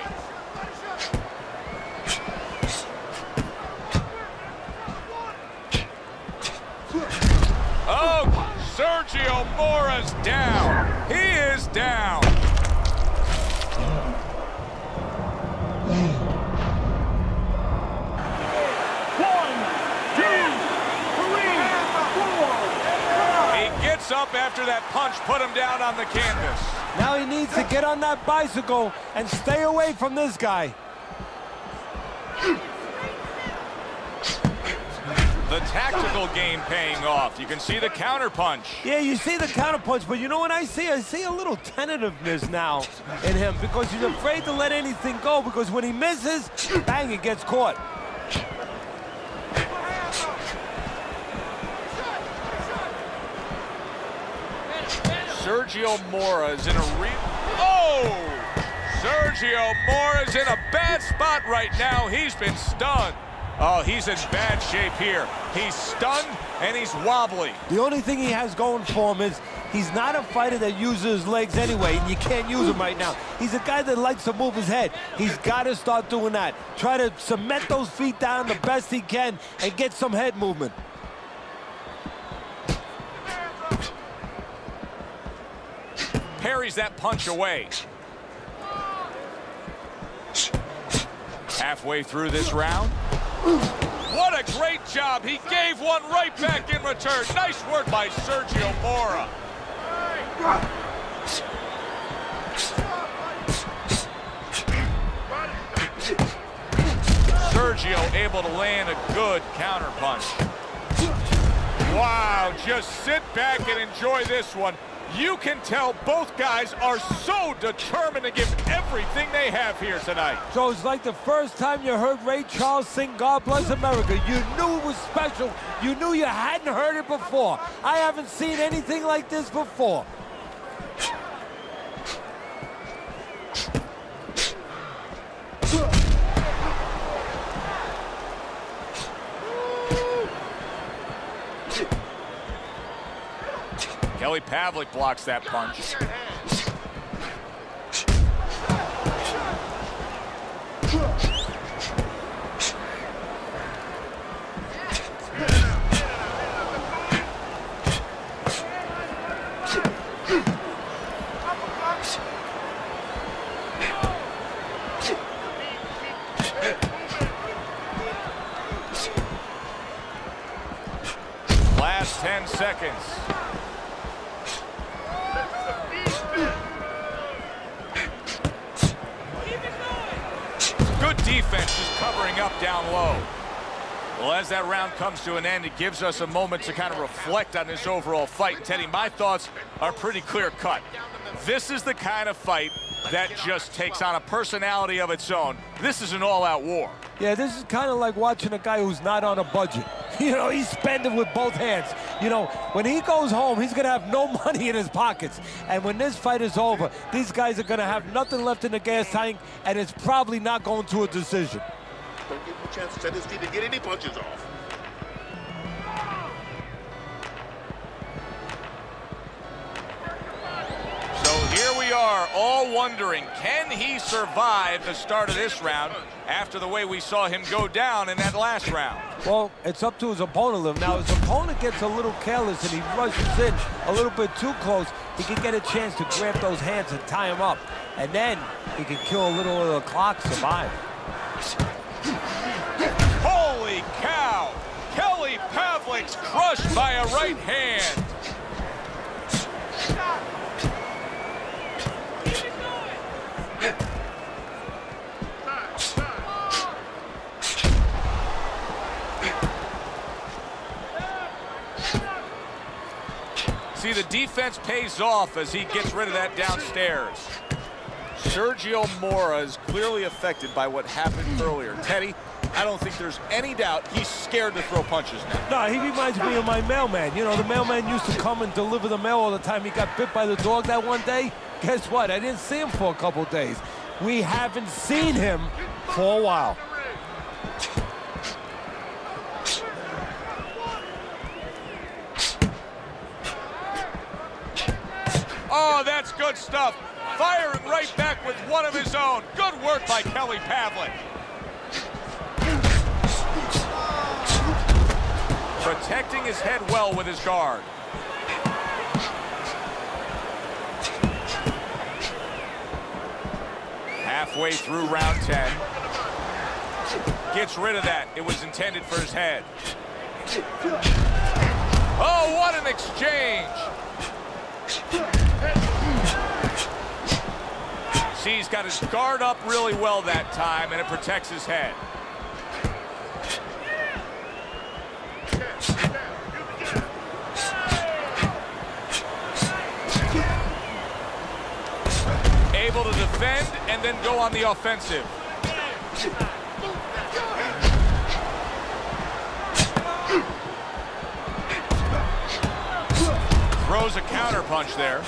Oh, Sergio Mora's down. He is down. He gets up after that punch, put him down on the canvas. Now he needs to get on that bicycle and stay away from this guy. The tactical game paying off. You can see the counter punch. Yeah, you see the counter punch, but you know what I see? I see a little tentativeness now in him because he's afraid to let anything go, because when he misses, bang, it gets caught. Sergio Mora is in a Sergio Mora is in a bad spot right now. He's been stunned. Oh, he's in bad shape here. He's stunned and he's wobbly. The only thing he has going for him is he's not a fighter that uses his legs anyway, and you can't use him right now. He's a guy that likes to move his head. He's got to start doing that. Try to cement those feet down the best he can and get some head movement. Parries that punch away. Halfway through this round. What a great job. He gave one right back in return. Nice work by Sergio Mora. Sergio able to land a good counter punch. Wow, just sit back and enjoy this one. You can tell both guys are so determined to give everything they have here tonight. So it's like the first time you heard Ray Charles sing God Bless America. You knew it was special. You knew you hadn't heard it before. I haven't seen anything like this before. Kelly Pavlik blocks that punch. Last 10 seconds. Good defense just covering up down low. Well, as that round comes to an end, it gives us a moment to kind of reflect on this overall fight. And Teddy, my thoughts are pretty clear-cut. This is the kind of fight that just takes on a personality of its own. This is an all-out war. Yeah, this is kind of like watching a guy who's not on a budget. You know, he's spending with both hands. You know, when he goes home, he's going to have no money in his pockets. And when this fight is over, these guys are going to have nothing left in the gas tank, and it's probably not going to a decision. Don't give him a chance to set his teeth and get any punches off. So here we are, all wondering, can he survive the start of this round after the way we saw him go down in that last round? Well, it's up to his opponent. Now, his opponent gets a little careless and he rushes in a little bit too close. He can get a chance to grab those hands and tie him up. And then he can kill a little of the clock, survive. Holy cow! Kelly Pavlik's crushed by a right hand. See, the defense pays off as he gets rid of that downstairs. Sergio Mora is clearly affected by what happened earlier. Teddy, I don't think there's any doubt he's scared to throw punches now. No, he reminds me of my mailman. You know, the mailman used to come and deliver the mail all the time. He got bit by the dog that one day. Guess what? I didn't see him for a couple days. We haven't seen him for a while. Oh, that's good stuff. Firing right back with one of his own. Good work by Kelly Pavlik. Protecting his head well with his guard. Halfway through round 10. Gets rid of that. It was intended for his head. Oh, what an exchange. See, he's got his guard up really well that time, and it protects his head. Able to defend and then go on the offensive. Throws a counter punch there.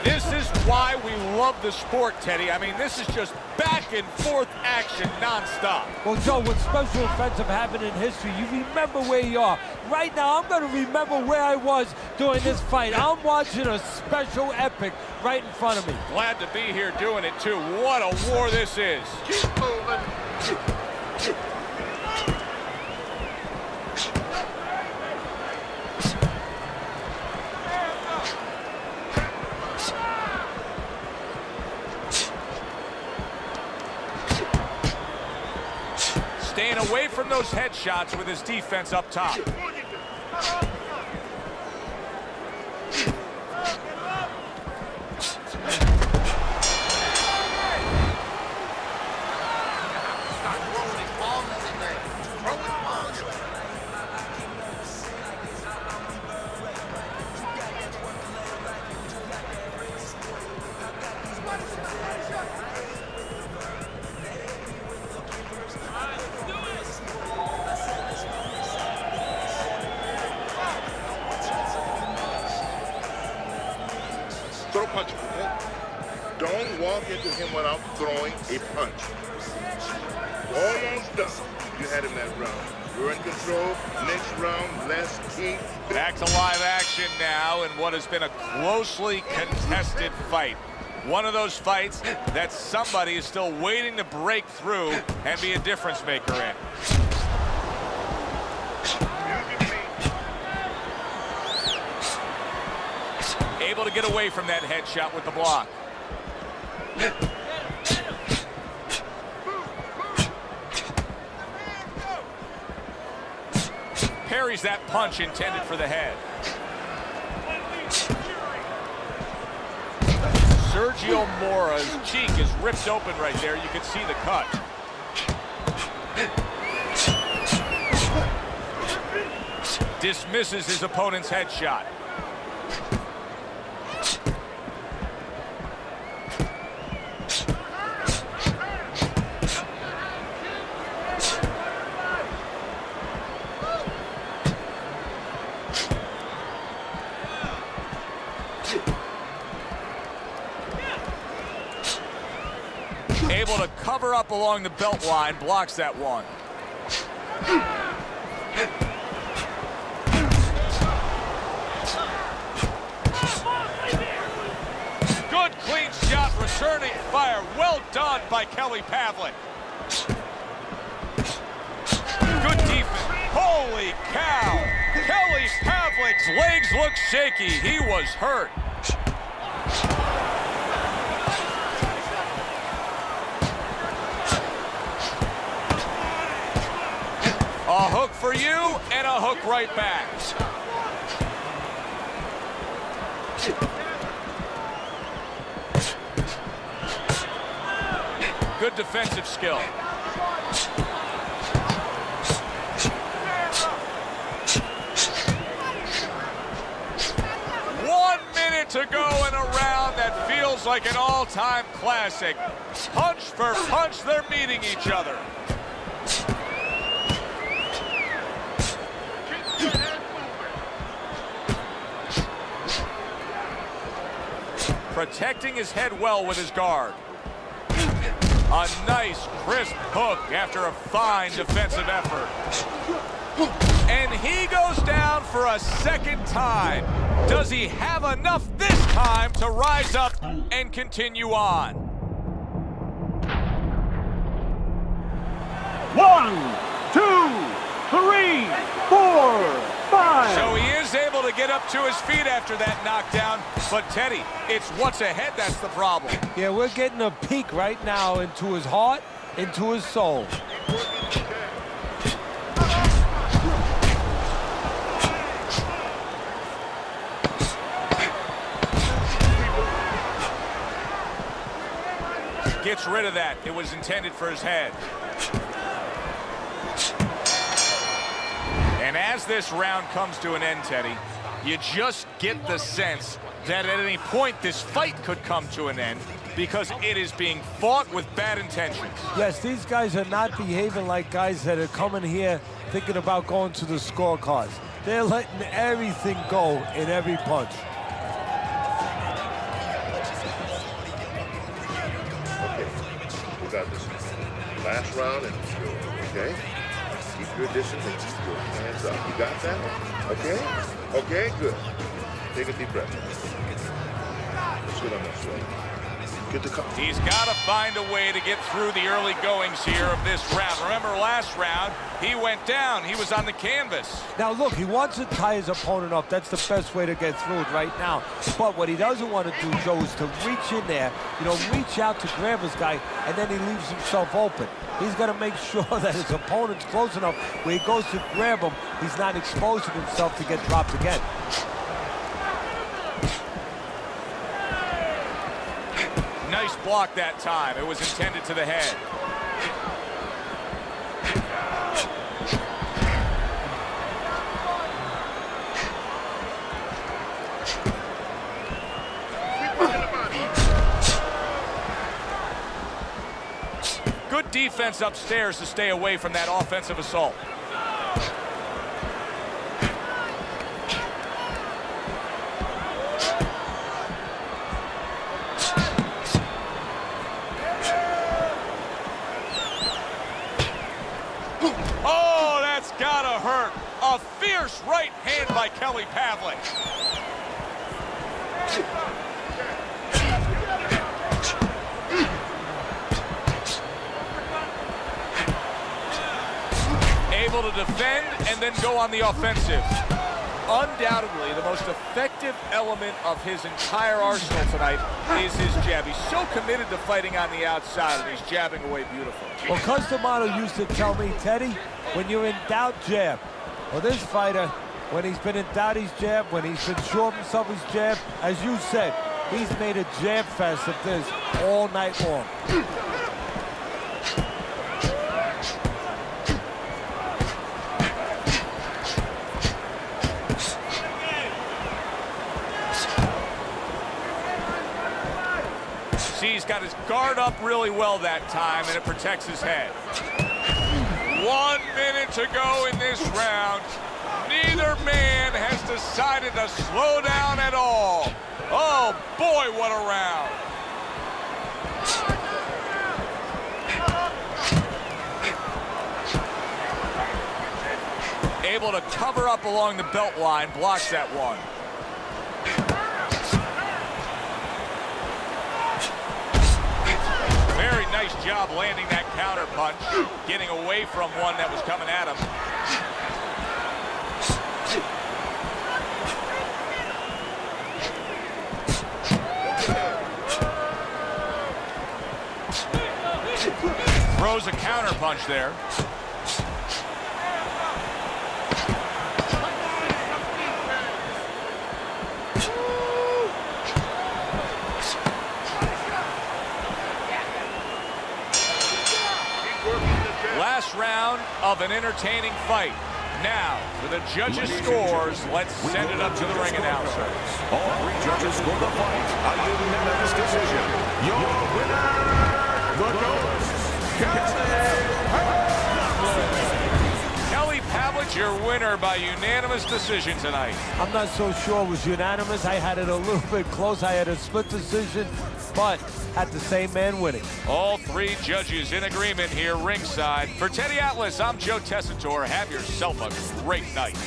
This is why we love the sport, Teddy. I mean, this is just back and forth action nonstop. Well, Joe, with special events have happened in history, you remember where you are. Right now, I'm going to remember where I was during this fight. I'm watching a special epic right in front of me. Glad to be here doing it, too. What a war this is. Keep moving. Staying away from those headshots with his defense up top. Throw punches, okay? Don't walk into him without throwing a punch. Almost done. You had him that round. You're in control. Next round, let's keep. Back to live action now in what has been a closely contested fight. One of those fights that somebody is still waiting to break through and be a difference maker in. Able to get away from that headshot with the block. Parries that punch intended for the head. Sergio Mora's cheek is ripped open right there. You can see the cut. Dismisses his opponent's headshot. Able to cover up along the belt line, blocks that one. Good clean shot, returning fire. Well done by Pavlik. Good defense. Holy cow. Pavlik's legs look shaky. He was hurt. A hook for you, and a hook right back. Good defensive skill. To go in a round that feels like an all-time classic. Punch for punch, they're meeting each other. Protecting his head well with his guard. A nice, crisp hook after a fine defensive effort. And he goes down for a second time. Does he have enough this time to rise up and continue on? 1, 2, 3, 4, 5. So he is able to get up to his feet after that knockdown. But Teddy, it's what's ahead that's the problem. Yeah, we're getting a peek right now into his heart, into his soul. Gets rid of that. It was intended for his head. And as this round comes to an end, Teddy, you just get the sense that at any point this fight could come to an end because it is being fought with bad intentions. Yes, these guys are not behaving like guys that are coming here thinking about going to the scorecards. They're letting everything go in every punch. Got this last round and okay? Keep your distance and keep your hands up. You got that? Okay? Okay, good. Take a deep breath. Let's get on this one. Get the cup. He's got to find a way to get through the early goings here of this round. Remember last round, he went down. He was on the canvas. Now look, he wants to tie his opponent up. That's the best way to get through it right now. But what he doesn't want to do, Joe, is to reach in there, reach out to grab his guy, and then he leaves himself open. He's got to make sure that his opponent's close enough where he goes to grab him, he's not exposing himself to get dropped again. Nice block that time. It was intended to the head. Good defense upstairs to stay away from that offensive assault. A fierce right hand by Kelly Pavlik. Able to defend and then go on the offensive. Undoubtedly, the most effective element of his entire arsenal tonight is his jab. He's so committed to fighting on the outside, and he's jabbing away beautifully. Well, Customato used to tell me, Teddy, when you're in doubt, jab. Well, this fighter, when he's been in doubt, he's jab. When he's been sure of himself, he's jab. As you said, he's made a jab fest of this all night long. He's got his guard up really well that time, and it protects his head. 1 minute to go in this round. Neither man has decided to slow down at all. Oh, boy, what a round. Able to cover up along the belt line, blocks that one. Very nice job landing that counter punch, getting away from one that was coming at him. Throws a counter punch there. Last round of an entertaining fight. Now, for the judges' scores, let's send it up to the ring announcer. All three judges scored the fight a unanimous decision. Your winner, the Ghost, Kelly Pavlik, your winner by unanimous decision tonight. I'm not so sure it was unanimous. I had it a little bit close. I had a split decision, but had the same man winning. All three judges in agreement here ringside. For Teddy Atlas, I'm Joe Tessitore. Have yourself a great night.